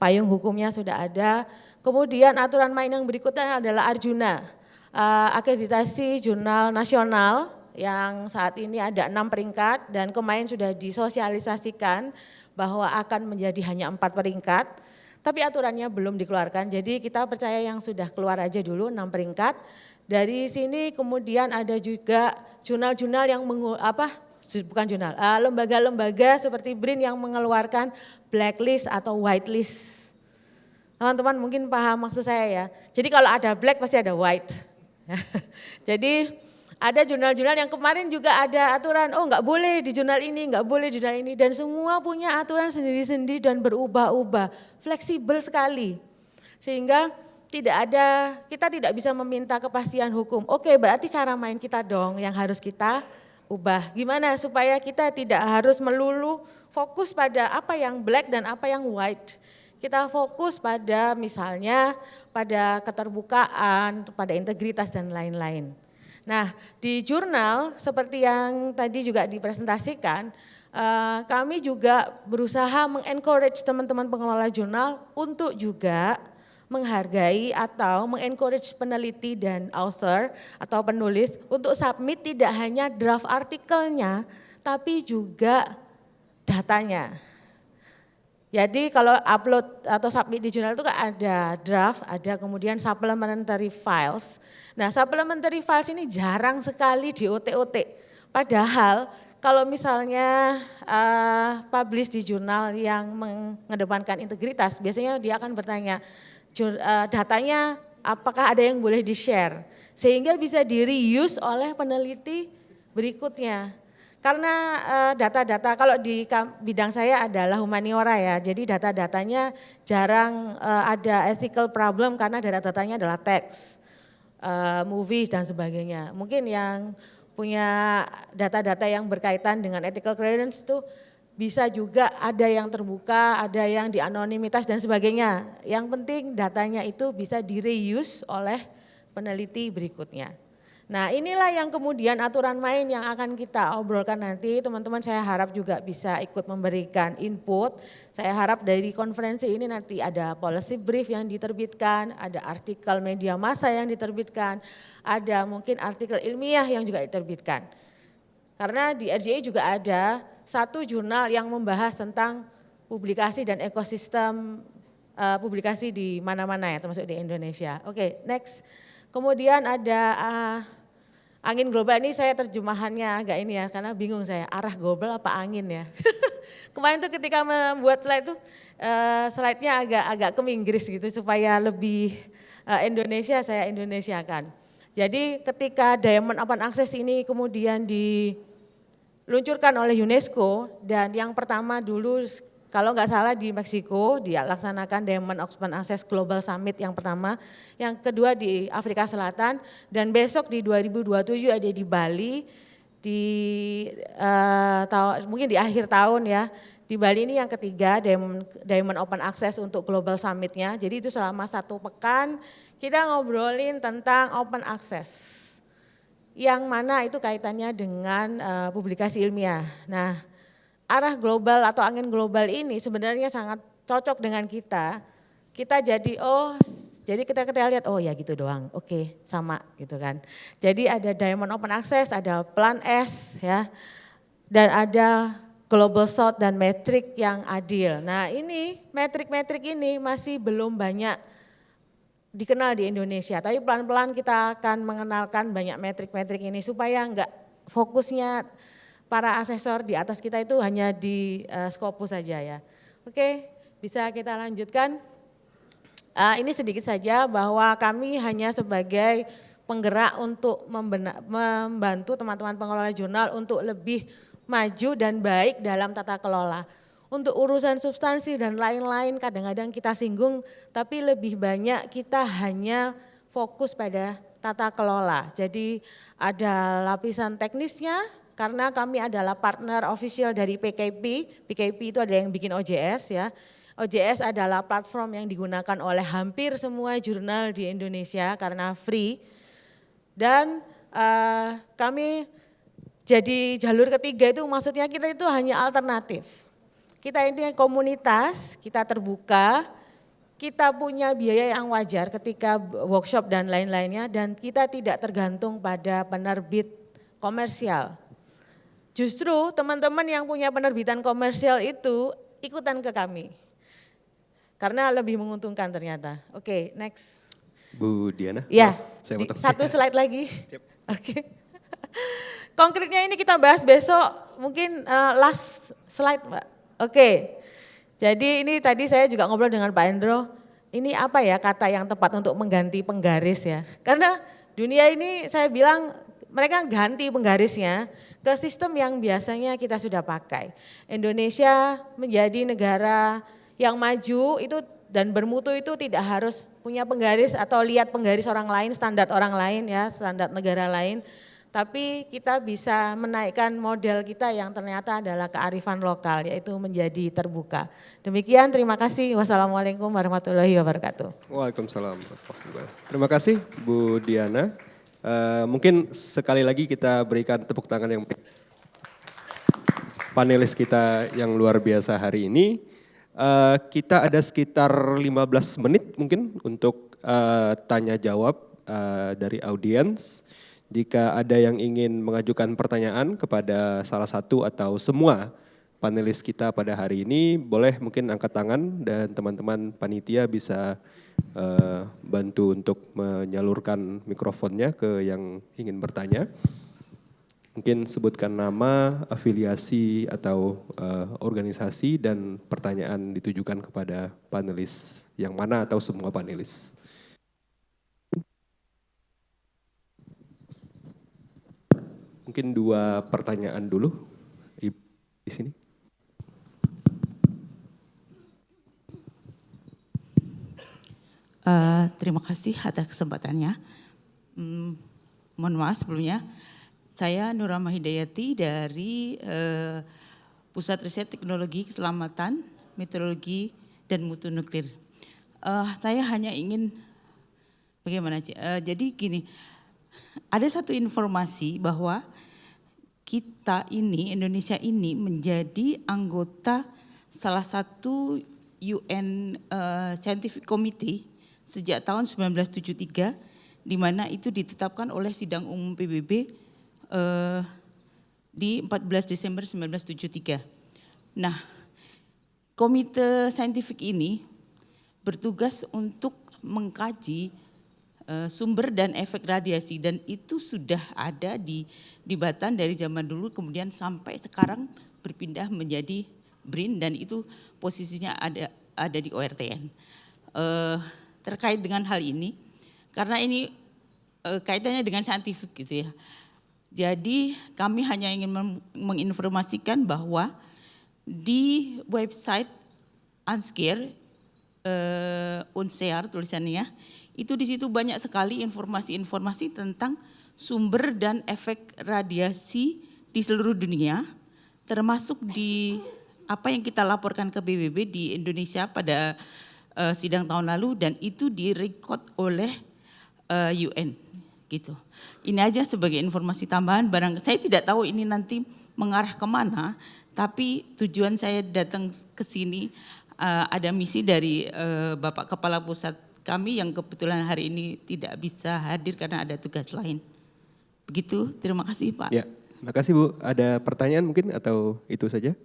Payung hukumnya sudah ada. Kemudian aturan main yang berikutnya adalah Arjuna. Akreditasi jurnal nasional yang saat ini ada 6 peringkat dan kemarin sudah disosialisasikan bahwa akan menjadi hanya 4 peringkat. Tapi aturannya belum dikeluarkan, jadi kita percaya yang sudah keluar aja dulu 6 peringkat. Dari sini kemudian ada juga jurnal-jurnal yang lembaga-lembaga seperti BRIN yang mengeluarkan blacklist atau whitelist. Teman-teman mungkin paham maksud saya ya. Jadi kalau ada black pasti ada white. Jadi ada jurnal-jurnal yang kemarin juga ada aturan, nggak boleh di jurnal ini, nggak boleh di jurnal ini. Dan semua punya aturan sendiri-sendiri dan berubah-ubah, fleksibel sekali. Sehingga kita tidak bisa meminta kepastian hukum. Oke, berarti cara main kita dong yang harus kita ubah. Gimana supaya kita tidak harus melulu fokus pada apa yang black dan apa yang white. Kita fokus pada misalnya pada keterbukaan, pada integritas dan lain-lain. Nah di jurnal seperti yang tadi juga dipresentasikan, kami juga berusaha mengencourage teman-teman pengelola jurnal untuk juga menghargai atau mengencourage peneliti dan author atau penulis untuk submit tidak hanya draft artikelnya, tapi juga datanya. Jadi kalau upload atau submit di jurnal itu ada draft, ada kemudian supplementary files. Nah, supplementary files ini jarang sekali di OT-OT. Padahal kalau misalnya publish di jurnal yang mengedepankan integritas, biasanya dia akan bertanya, datanya apakah ada yang boleh di-share, sehingga bisa di-reuse oleh peneliti berikutnya. Karena data-data, kalau di bidang saya adalah humaniora ya, jadi data-datanya jarang ada ethical problem karena data-datanya adalah teks, movies dan sebagainya. Mungkin yang punya data-data yang berkaitan dengan ethical clearance itu bisa juga ada yang terbuka, ada yang di anonimitas dan sebagainya. Yang penting datanya itu bisa di-reuse oleh peneliti berikutnya. Nah, inilah yang kemudian aturan main yang akan kita obrolkan nanti. Teman-teman saya harap juga bisa ikut memberikan input. Saya harap dari konferensi ini nanti ada policy brief yang diterbitkan, ada artikel media massa yang diterbitkan, ada mungkin artikel ilmiah yang juga diterbitkan. Karena di RJI juga ada satu jurnal yang membahas tentang publikasi dan ekosistem publikasi di mana-mana ya, termasuk di Indonesia. Oke, next. Kemudian ada angin global, ini saya terjemahannya agak ini ya, karena bingung saya, arah global apa angin ya. Kemarin tuh ketika membuat slide tuh, slide-nya agak ke Inggris gitu, supaya lebih Indonesia, saya Indonesiakan. Jadi ketika Diamond Open Access ini kemudian diluncurkan oleh UNESCO, dan yang pertama dulu kalau nggak salah di Meksiko dilaksanakan Diamond Open Access Global Summit yang pertama, yang kedua di Afrika Selatan, dan besok di 2027 ada di Bali, mungkin di akhir tahun ya. Di Bali ini yang ketiga Diamond Open Access untuk Global Summit-nya. Jadi itu selama 1 pekan kita ngobrolin tentang open access. Yang mana itu kaitannya dengan publikasi ilmiah. Nah, arah global atau angin global ini sebenarnya sangat cocok dengan kita. Kita jadi jadi kita lihat ya gitu doang. Oke, sama gitu kan. Jadi ada Diamond Open Access, ada Plan S ya. Dan ada Global South dan metrik yang adil. Nah, ini metrik-metrik ini masih belum banyak dikenal di Indonesia. Tapi pelan-pelan kita akan mengenalkan banyak metrik-metrik ini supaya enggak fokusnya para asesor di atas kita itu hanya di Scopus saja ya. Oke, bisa kita lanjutkan. Ini sedikit saja bahwa kami hanya sebagai penggerak untuk membantu teman-teman pengelola jurnal untuk lebih maju dan baik dalam tata kelola. Untuk urusan substansi dan lain-lain kadang-kadang kita singgung, tapi lebih banyak kita hanya fokus pada tata kelola. Jadi ada lapisan teknisnya, karena kami adalah partner official dari PKP. PKP itu ada yang bikin OJS ya. OJS adalah platform yang digunakan oleh hampir semua jurnal di Indonesia karena free. Dan kami jadi jalur ketiga itu maksudnya kita itu hanya alternatif. Kita ini komunitas, kita terbuka, kita punya biaya yang wajar ketika workshop dan lain-lainnya, dan kita tidak tergantung pada penerbit komersial. Justru teman-teman yang punya penerbitan komersial itu ikutan ke kami. Karena lebih menguntungkan ternyata. Oke, next. Bu Diana. Ya, saya satu slide lagi. Oke. Konkretnya ini kita bahas besok, mungkin last slide Pak. Oke, jadi ini tadi saya juga ngobrol dengan Pak Endro, ini apa ya kata yang tepat untuk mengganti penggaris ya. Karena dunia ini saya bilang mereka ganti penggarisnya ke sistem yang biasanya kita sudah pakai. Indonesia menjadi negara yang maju itu dan bermutu itu tidak harus punya penggaris atau lihat penggaris orang lain, standar orang lain ya, standar negara lain. Tapi kita bisa menaikkan model kita yang ternyata adalah kearifan lokal, yaitu menjadi terbuka. Demikian, terima kasih. Wassalamualaikum warahmatullahi wabarakatuh. Waalaikumsalam. Terima kasih Bu Diana. Mungkin sekali lagi kita berikan tepuk tangan yang panelis kita yang luar biasa hari ini. Kita ada sekitar 15 menit mungkin untuk tanya jawab dari audiens. Jika ada yang ingin mengajukan pertanyaan kepada salah satu atau semua panelis kita pada hari ini, boleh mungkin angkat tangan dan teman-teman panitia bisa bantu untuk menyalurkan mikrofonnya ke yang ingin bertanya. Mungkin sebutkan nama, afiliasi atau organisasi dan pertanyaan ditujukan kepada panelis yang mana atau semua panelis. Mungkin 2 pertanyaan dulu di sini. Terima kasih atas kesempatannya. Mohon maaf sebelumnya, saya Nurama Hidayati dari Pusat Riset Teknologi Keselamatan, Meteorologi, dan Mutu Nuklir. Saya hanya ingin, jadi gini, ada satu informasi bahwa kita ini, Indonesia ini menjadi anggota salah satu UN Scientific Committee sejak tahun 1973, di mana itu ditetapkan oleh Sidang Umum PBB di 14 Desember 1973. Nah, komite saintifik ini bertugas untuk mengkaji sumber dan efek radiasi, dan itu sudah ada di Batan dari zaman dulu, kemudian sampai sekarang berpindah menjadi BRIN, dan itu posisinya ada di ORTN. Terkait dengan hal ini, karena ini kaitannya dengan saintifik gitu ya. Jadi kami hanya ingin menginformasikan bahwa di website Unscare, Unsear tulisannya, itu di situ banyak sekali informasi-informasi tentang sumber dan efek radiasi di seluruh dunia, termasuk di apa yang kita laporkan ke PBB di Indonesia pada sidang tahun lalu, dan itu direkod oleh UN gitu. Ini aja sebagai informasi tambahan, barang saya tidak tahu ini nanti mengarah kemana, tapi tujuan saya datang ke sini ada misi dari Bapak Kepala Pusat kami yang kebetulan hari ini tidak bisa hadir karena ada tugas lain. Begitu, terima kasih Pak. Ya, terima kasih Bu. Ada pertanyaan mungkin atau itu saja?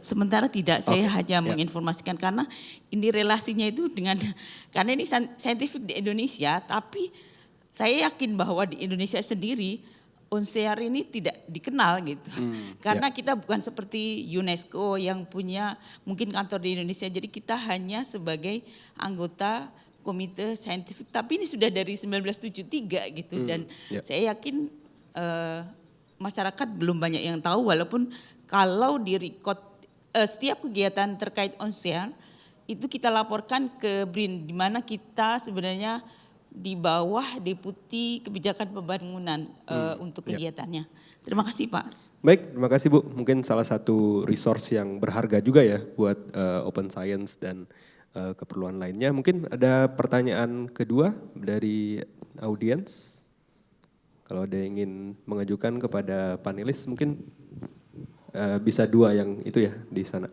Sementara tidak, saya hanya menginformasikan karena ini relasinya itu dengan, karena ini saintifik di Indonesia, tapi saya yakin bahwa di Indonesia sendiri Unsear ini tidak dikenal gitu. Karena kita bukan seperti UNESCO yang punya mungkin kantor di Indonesia, jadi kita hanya sebagai anggota komite saintifik, tapi ini sudah dari 1973 gitu, dan saya yakin masyarakat belum banyak yang tahu, walaupun kalau direkod setiap kegiatan terkait Unsear itu kita laporkan ke BRIN, di mana kita sebenarnya di bawah Deputi Kebijakan Pembangunan untuk kegiatannya. Terima kasih Pak. Baik, terima kasih Bu. Mungkin salah satu resource yang berharga juga ya buat open science dan keperluan lainnya. Mungkin ada pertanyaan kedua dari audiens. Kalau ada yang ingin mengajukan kepada panelis mungkin bisa 2 yang itu ya di sana.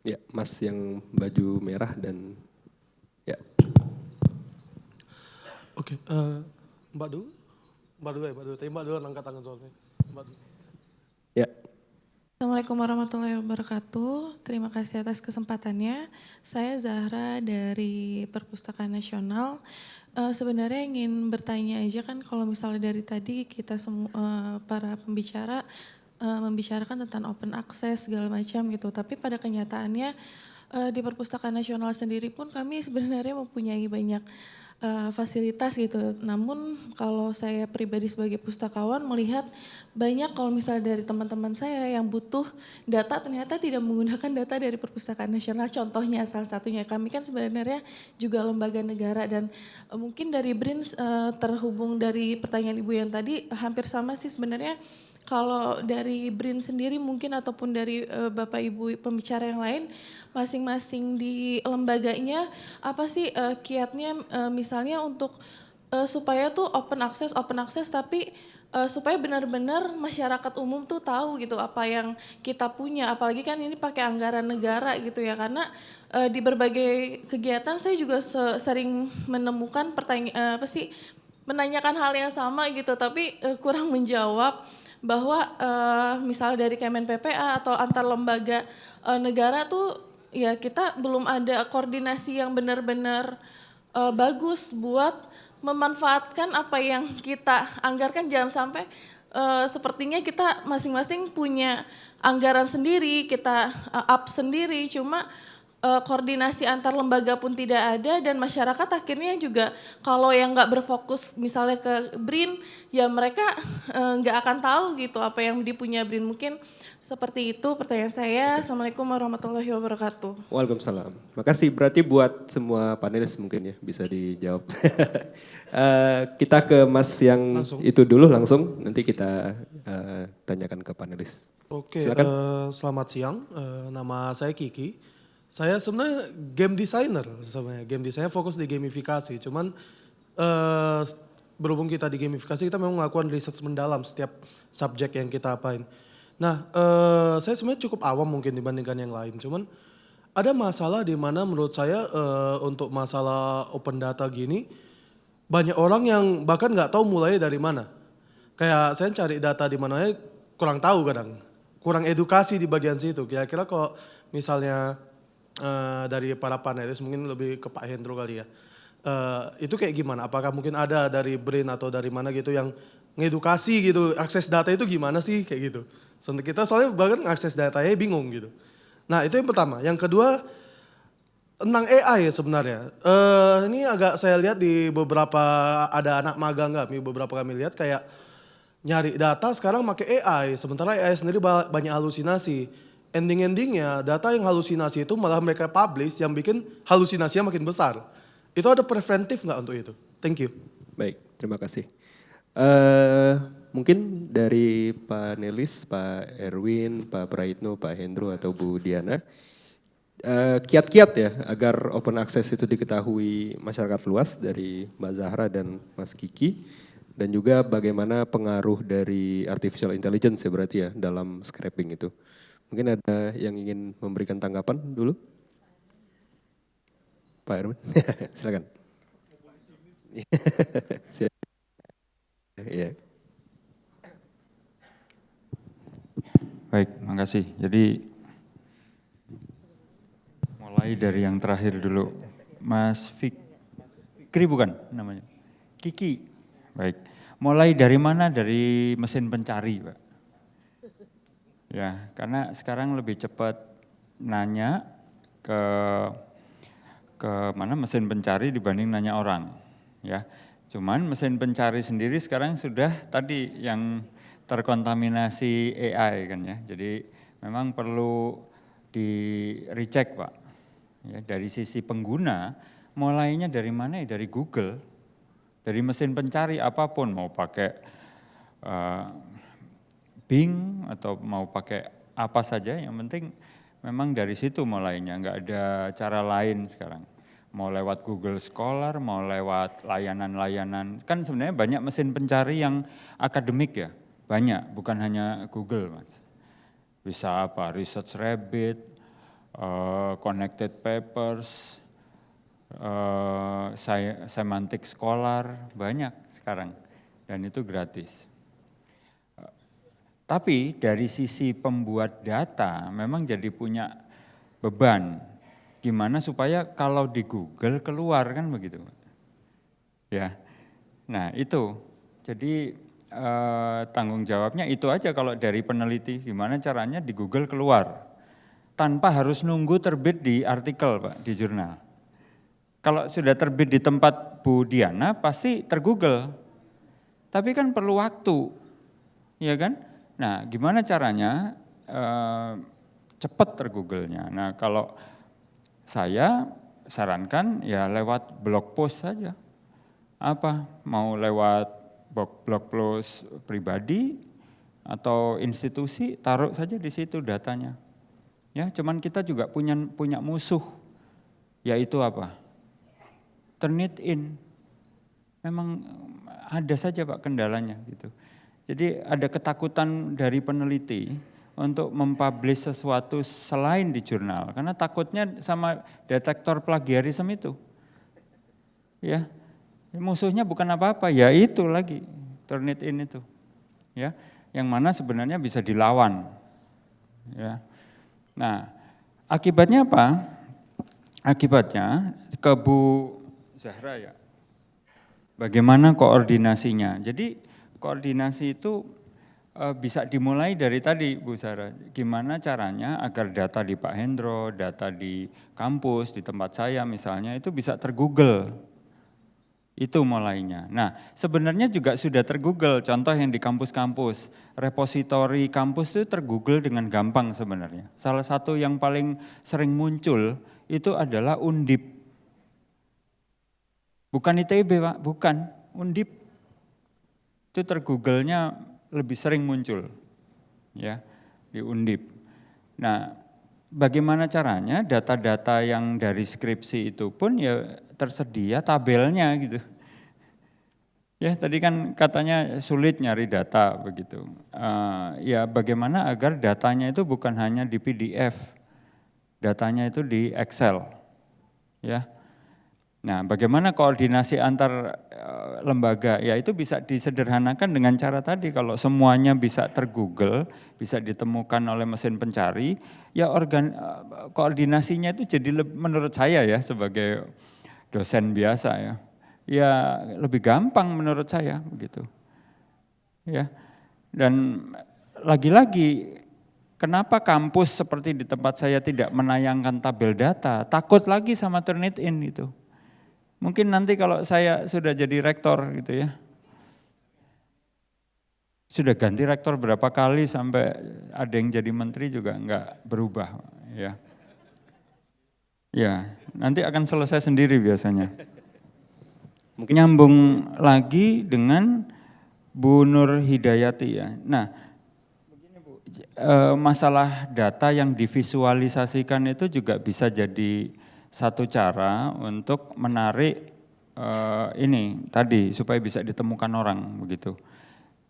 Ya, Mas yang baju merah dan ya. Oke, Mbak Du, tapi Mbak Du angkat tangan soalnya. Mbak Du. Ya. Assalamualaikum warahmatullahi wabarakatuh. Terima kasih atas kesempatannya. Saya Zahra dari Perpustakaan Nasional. Sebenarnya ingin bertanya aja, kan kalau misalnya dari tadi kita semua para pembicara membicarakan tentang open access segala macam gitu. Tapi pada kenyataannya di Perpustakaan Nasional sendiri pun kami sebenarnya mempunyai banyak fasilitas gitu. Namun kalau saya pribadi sebagai pustakawan melihat banyak kalau misalnya dari teman-teman saya yang butuh data ternyata tidak menggunakan data dari Perpustakaan Nasional. Contohnya salah satunya kami kan sebenarnya juga lembaga negara, dan mungkin dari BRIN terhubung dari pertanyaan Ibu yang tadi hampir sama sih sebenarnya. Kalau dari BRIN sendiri mungkin ataupun dari Bapak Ibu pembicara yang lain, masing-masing di lembaganya apa sih kiatnya misalnya untuk supaya tuh open access tapi supaya benar-benar masyarakat umum tuh tahu gitu apa yang kita punya, apalagi kan ini pakai anggaran negara gitu ya, karena di berbagai kegiatan saya juga sering menemukan menanyakan hal yang sama gitu, tapi kurang menjawab bahwa misalnya dari Kemen PPA atau antar lembaga negara tuh ya kita belum ada koordinasi yang benar-benar bagus buat memanfaatkan apa yang kita anggarkan. Jangan sampai sepertinya kita masing-masing punya anggaran sendiri, kita up sendiri, cuma koordinasi antar lembaga pun tidak ada, dan masyarakat akhirnya juga kalau yang nggak berfokus misalnya ke BRIN, ya mereka nggak akan tahu gitu apa yang dipunya BRIN. Mungkin seperti itu pertanyaan saya. Assalamualaikum warahmatullahi wabarakatuh. Waalaikumsalam. Makasih, berarti buat semua panelis mungkin ya bisa dijawab. Kita ke Mas yang Langsung. itu dulu langsung, nanti kita tanyakan ke panelis. Oke, Silakan. selamat siang. Nama saya Kiki. Saya sebenarnya game designer sebenarnya. Game designer fokus di gamifikasi. Cuman berhubung kita di gamifikasi, kita memang melakukan riset mendalam setiap subjek yang kita apain. Nah, saya sebenarnya cukup awam mungkin dibandingkan yang lain. Cuman ada masalah di mana menurut saya untuk masalah open data gini, banyak orang yang bahkan nggak tahu mulai dari mana. Kayak saya cari data di mana kurang tahu kadang. Kurang edukasi di bagian situ. Kira-kira kalau misalnya dari para panelis, mungkin lebih ke Pak Hendro kali ya. Itu kayak gimana? Apakah mungkin ada dari BRIN atau dari mana gitu yang ngedukasi gitu, akses data itu gimana sih kayak gitu. Kita soalnya bahkan akses datanya bingung gitu. Nah itu yang pertama. Yang kedua tentang AI sebenarnya. Ini agak saya lihat di beberapa, ada anak magang kami, beberapa kami lihat kayak nyari data sekarang pakai AI. Sementara AI sendiri banyak halusinasi. Ending-endingnya data yang halusinasi itu malah mereka publish yang bikin halusinasinya makin besar. Itu ada preventif nggak untuk itu? Thank you. Baik, terima kasih. Mungkin dari panelis, Pak Erwin, Pak Praitno, Pak Hendro, atau Bu Diana, kiat-kiat ya agar open access itu diketahui masyarakat luas dari Mbak Zahra dan Mas Kiki, dan juga bagaimana pengaruh dari artificial intelligence ya berarti ya dalam scraping itu. Mungkin ada yang ingin memberikan tanggapan dulu? Pak Erwin, silakan. Ya. Baik, makasih. Jadi mulai dari yang terakhir dulu. Mas Fikri bukan namanya? Kiki. Baik. Mulai dari mana? Dari mesin pencari, Pak. Ya, karena sekarang lebih cepat nanya ke mana mesin pencari dibanding nanya orang, ya. Cuman mesin pencari sendiri sekarang sudah tadi yang terkontaminasi AI kan ya. Jadi memang perlu di recheck, Pak. Ya, dari sisi pengguna mulainya dari mana? Dari Google. Dari mesin pencari apapun, mau pakai Bing atau mau pakai apa saja, yang penting memang dari situ mulainya, nggak ada cara lain sekarang. Mau lewat Google Scholar, mau lewat layanan-layanan, kan sebenarnya banyak mesin pencari yang akademik ya, banyak, bukan hanya Google Mas. Bisa apa, Research Rabbit, Connected Papers, Semantic Scholar, banyak sekarang, dan itu gratis. Tapi dari sisi pembuat data memang jadi punya beban. Gimana supaya kalau di Google keluar kan begitu. Ya. Nah, itu. Jadi tanggung jawabnya itu aja kalau dari peneliti, gimana caranya di Google keluar. Tanpa harus nunggu terbit di artikel, Pak, di jurnal. Kalau sudah terbit di tempat Bu Diana pasti tergoogle. Tapi kan perlu waktu. Ya kan? Nah, gimana caranya cepat tergoogle-nya? Nah, kalau saya sarankan ya lewat blog post saja. Apa? Mau lewat blog post pribadi atau institusi, taruh saja di situ datanya. Ya, cuman kita juga punya musuh, yaitu apa? Turnitin. Memang ada saja Pak kendalanya gitu. Jadi ada ketakutan dari peneliti untuk mempublish sesuatu selain di jurnal, karena takutnya sama detektor plagiarisme itu. Ya, musuhnya bukan apa-apa, ya itu lagi, Turnitin itu. Ya, yang mana sebenarnya bisa dilawan. Ya. Nah, akibatnya apa? Akibatnya ke Bu Zahra ya. Bagaimana koordinasinya? Jadi koordinasi itu bisa dimulai dari tadi Bu Zahra. Gimana caranya agar data di Pak Hendro, data di kampus, di tempat saya misalnya itu bisa tergoogle. Itu mulainya. Nah, sebenarnya juga sudah tergoogle, contoh yang di kampus-kampus. Repositori kampus itu tergoogle dengan gampang sebenarnya. Salah satu yang paling sering muncul itu adalah Undip. Bukan ITB Pak, bukan, Undip. Itu tergoogle-nya lebih sering muncul. Ya, di Undip. Nah, bagaimana caranya data-data yang dari skripsi itu pun ya tersedia tabelnya gitu. Ya tadi kan katanya sulit nyari data begitu. Ya bagaimana agar datanya itu bukan hanya di PDF, datanya itu di Excel. Ya. Nah bagaimana koordinasi antar lembaga, ya itu bisa disederhanakan dengan cara tadi, kalau semuanya bisa tergoogle, bisa ditemukan oleh mesin pencari, ya koordinasinya itu jadi menurut saya ya sebagai dosen biasa ya lebih gampang menurut saya begitu. Ya. Dan lagi-lagi kenapa kampus seperti di tempat saya tidak menayangkan tabel data? Takut lagi sama Turnitin itu. Mungkin nanti kalau saya sudah jadi rektor gitu ya. Sudah ganti rektor berapa kali sampai ada yang jadi menteri juga enggak berubah ya. Ya, nanti akan selesai sendiri biasanya. Mungkin nyambung lagi dengan Bu Nur Hidayati ya. Nah, begini Bu, masalah data yang divisualisasikan itu juga bisa jadi satu cara untuk menarik ini tadi supaya bisa ditemukan orang begitu.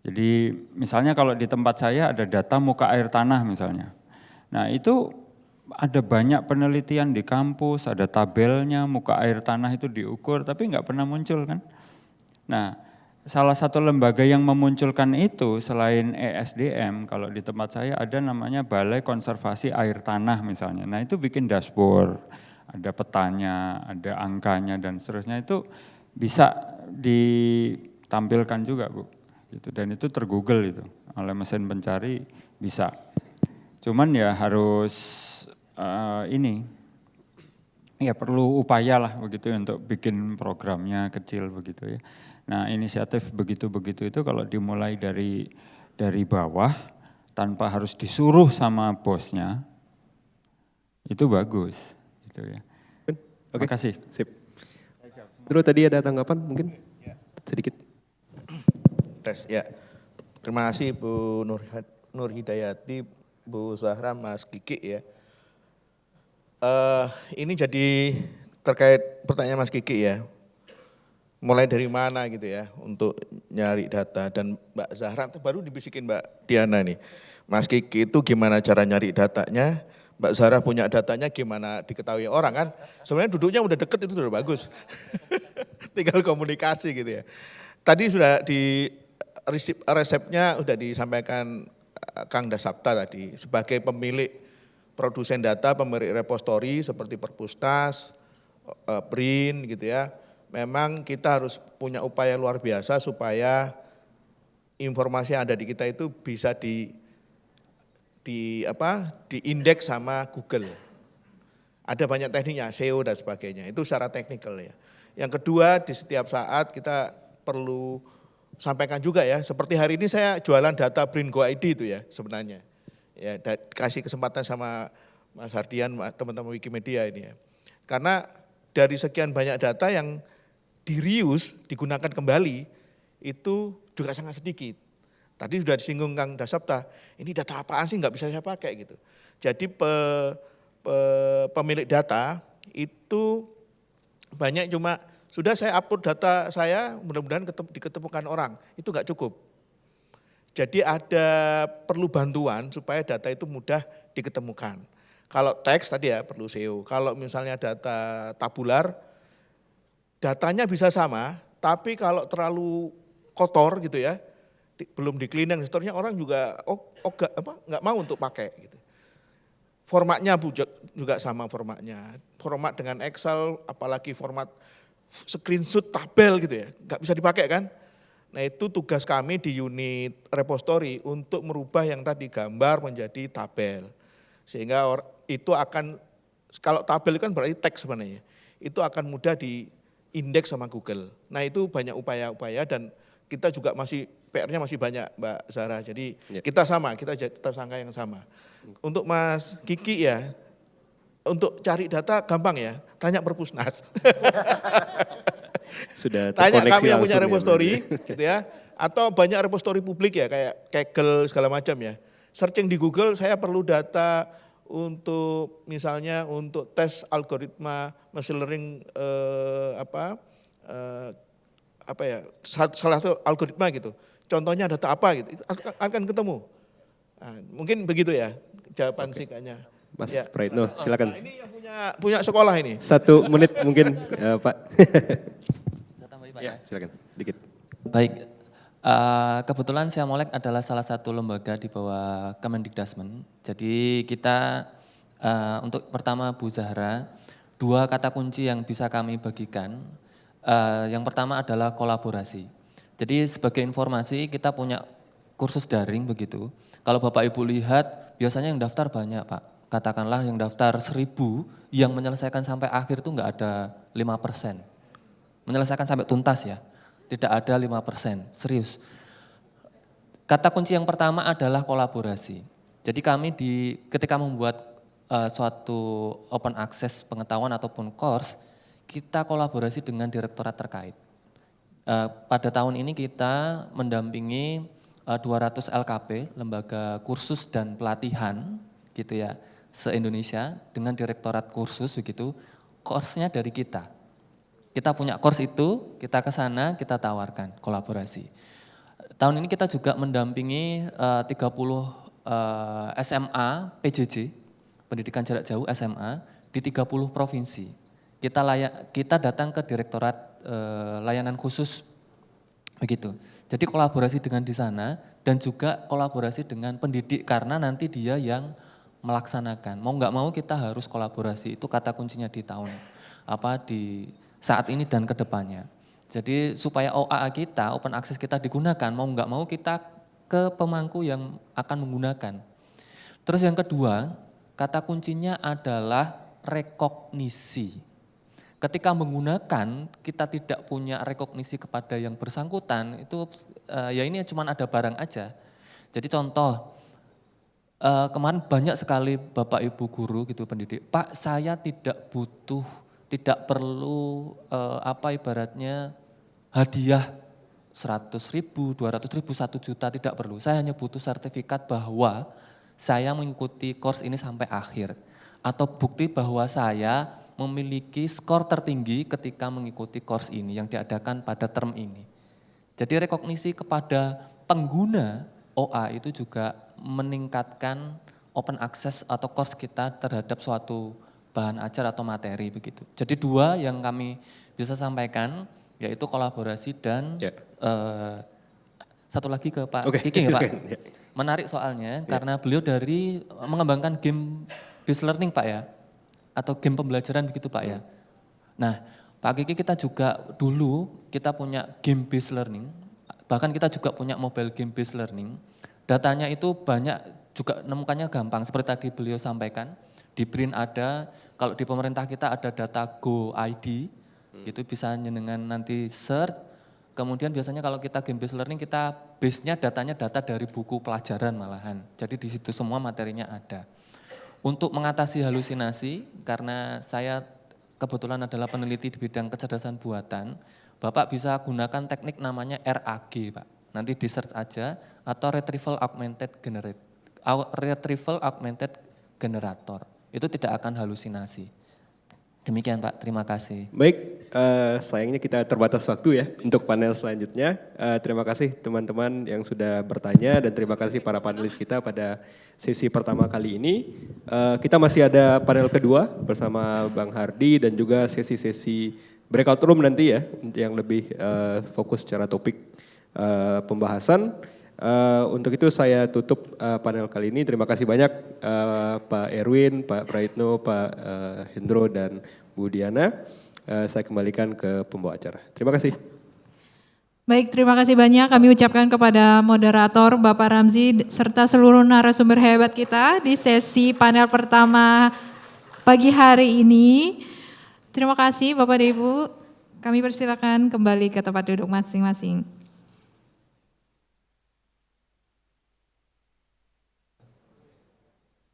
Jadi misalnya kalau di tempat saya ada data muka air tanah misalnya. Nah itu ada banyak penelitian di kampus, ada tabelnya, muka air tanah itu diukur, tapi nggak pernah muncul kan. Nah, salah satu lembaga yang memunculkan itu selain ESDM, kalau di tempat saya ada namanya Balai Konservasi Air Tanah misalnya. Nah itu bikin dashboard, ada petanya, ada angkanya dan seterusnya, itu bisa ditampilkan juga Bu. Gitu. Dan itu tergoogle itu, oleh mesin pencari bisa. Cuman ya harus ini ya perlu upaya lah begitu untuk bikin programnya kecil begitu ya. Nah inisiatif begitu-begitu itu kalau dimulai dari bawah tanpa harus disuruh sama bosnya itu bagus gitu ya. Oke. Terima kasih. Sip. Terus tadi ada tanggapan mungkin sedikit. Tes ya. Terima kasih Bu Nur Hidayati, Bu Zahra, Mas Kiki ya. Ini jadi terkait pertanyaan Mas Kiki ya, mulai dari mana gitu ya untuk nyari data, dan Mbak Zahra baru dibisikin Mbak Diana nih, Mas Kiki itu gimana cara nyari datanya, Mbak Zahra punya datanya gimana diketahui orang kan, sebenarnya duduknya udah deket itu udah bagus, tinggal komunikasi gitu ya. Tadi sudah di resepnya udah disampaikan Kang Dasapta tadi, sebagai pemilik produsen data, pemilik repository seperti Perpusnas, BRIN gitu ya. Memang kita harus punya upaya luar biasa supaya informasi yang ada di kita itu bisa diindeks sama Google. Ada banyak tekniknya, SEO dan sebagainya. Itu secara teknikal ya. Yang kedua, di setiap saat kita perlu sampaikan juga ya, seperti hari ini saya jualan data BRIN Go ID itu ya sebenarnya. Ya, kasih kesempatan sama Mas Hardian, teman-teman Wikimedia ini ya. Karena dari sekian banyak data yang di-reuse, digunakan kembali, itu juga sangat sedikit. Tadi sudah disinggung Kang Dasapta, ini data apaan sih nggak bisa saya pakai gitu. Jadi pemilik data itu banyak cuma Sudah saya upload data saya, mudah-mudahan diketemukan orang, itu nggak cukup. Jadi perlu bantuan supaya data itu mudah diketemukan. Kalau teks tadi ya perlu SEO, kalau misalnya data tabular, datanya bisa sama, tapi kalau terlalu kotor gitu ya, belum di clean dan seterusnya orang juga nggak mau untuk pakai gitu. Formatnya juga sama formatnya, format dengan Excel, apalagi format screenshot tabel gitu ya, nggak bisa dipakai kan. Nah itu tugas kami di unit repository untuk merubah yang tadi gambar menjadi tabel. Sehingga itu akan, kalau tabel itu kan berarti teks sebenarnya, itu akan mudah diindeks sama Google. Nah itu banyak upaya-upaya dan kita juga PR-nya masih banyak Mbak Zahra, jadi kita jadi tersangka yang sama. Untuk Mas Kiki ya, untuk cari data gampang ya, tanya Perpusnas. Sudah tanya terkoneksi kami yang punya langsung repository ya, gitu ya, atau banyak repository publik ya kayak Kaggle segala macam ya. Searching di Google saya perlu data untuk misalnya untuk tes algoritma machine learning salah satu algoritma gitu. Contohnya data apa gitu, itu akan ketemu. Nah, mungkin begitu ya jawaban singkatnya. Mas Ya. Praitno, silakan. Nah, ini yang punya sekolah ini. 1 menit mungkin Pak. Saya tambahin, Pak, Ya, silakan, dikit. Baik, kebetulan Siamolek adalah salah satu lembaga di bawah Kemendikdasmen. Jadi kita untuk pertama Bu Zahra, 2 kata kunci yang bisa kami bagikan. Yang pertama adalah kolaborasi. Jadi sebagai informasi kita punya kursus daring begitu. Kalau Bapak Ibu lihat biasanya yang daftar banyak Pak. Katakanlah yang daftar 1000 yang menyelesaikan sampai akhir itu enggak ada 5%. Menyelesaikan sampai tuntas ya. Tidak ada 5%, serius. Kata kunci yang pertama adalah kolaborasi. Jadi kami ketika membuat suatu open access pengetahuan ataupun course, kita kolaborasi dengan direktorat terkait. Pada tahun ini kita mendampingi 200 LKP, lembaga kursus dan pelatihan gitu ya, se-Indonesia dengan direktorat kursus begitu, course-nya dari kita. Kita punya course itu, kita ke sana, kita tawarkan kolaborasi. Tahun ini kita juga mendampingi 30 SMA PJJ, pendidikan jarak jauh SMA, di 30 provinsi. Kita datang ke direktorat layanan khusus begitu. Jadi kolaborasi dengan di sana dan juga kolaborasi dengan pendidik karena nanti dia yang melaksanakan. Mau nggak mau kita harus kolaborasi, itu kata kuncinya di di saat ini dan kedepannya. Jadi supaya OAA kita, open access kita digunakan, mau nggak mau kita ke pemangku yang akan menggunakan. Terus yang kedua, kata kuncinya adalah rekognisi. Ketika menggunakan, kita tidak punya rekognisi kepada yang bersangkutan, itu ya ini cuma ada barang aja. Jadi contoh, kemarin banyak sekali Bapak Ibu guru gitu pendidik, Pak saya tidak perlu ibaratnya hadiah 100.000, 200.000, 1 juta, tidak perlu. Saya hanya butuh sertifikat bahwa saya mengikuti course ini sampai akhir. Atau bukti bahwa saya memiliki skor tertinggi ketika mengikuti course ini yang diadakan pada term ini. Jadi rekognisi kepada pengguna OA itu juga meningkatkan open access atau course kita terhadap suatu bahan ajar atau materi begitu. Jadi 2 yang kami bisa sampaikan yaitu kolaborasi dan satu lagi ke Pak Kiki ya Pak. Menarik soalnya karena beliau dari mengembangkan game based learning Pak ya. Atau game pembelajaran begitu Pak ya. Nah Pak Kiki kita juga dulu kita punya game based learning, bahkan kita juga punya mobile game based learning. Datanya itu banyak juga nemukannya gampang seperti tadi beliau sampaikan. Di BRIN ada, kalau di pemerintah kita ada data Go ID, itu bisa dengan nanti search. Kemudian biasanya kalau kita game based learning kita base-nya datanya data dari buku pelajaran malahan. Jadi di situ semua materinya ada. Untuk mengatasi halusinasi, karena saya kebetulan adalah peneliti di bidang kecerdasan buatan, Bapak bisa gunakan teknik namanya RAG Pak. Nanti di search aja, atau Retrieval Augmented Generator. Itu tidak akan halusinasi. Demikian Pak, terima kasih. Baik, sayangnya kita terbatas waktu ya untuk panel selanjutnya. Terima kasih teman-teman yang sudah bertanya dan terima kasih para panelis kita pada sesi pertama kali ini. Kita masih ada panel kedua bersama Bang Hardi dan juga sesi-sesi breakout room nanti ya yang lebih fokus secara topik pembahasan. Untuk itu saya tutup panel kali ini. Terima kasih banyak Pak Erwin, Pak Praitno, Pak Hendro dan Bu Diana. Saya kembalikan ke pembawa acara. Terima kasih. Baik, terima kasih banyak kami ucapkan kepada moderator Bapak Ramzi serta seluruh narasumber hebat kita di sesi panel pertama pagi hari ini. Terima kasih Bapak dan Ibu. Kami persilakan kembali ke tempat duduk masing-masing.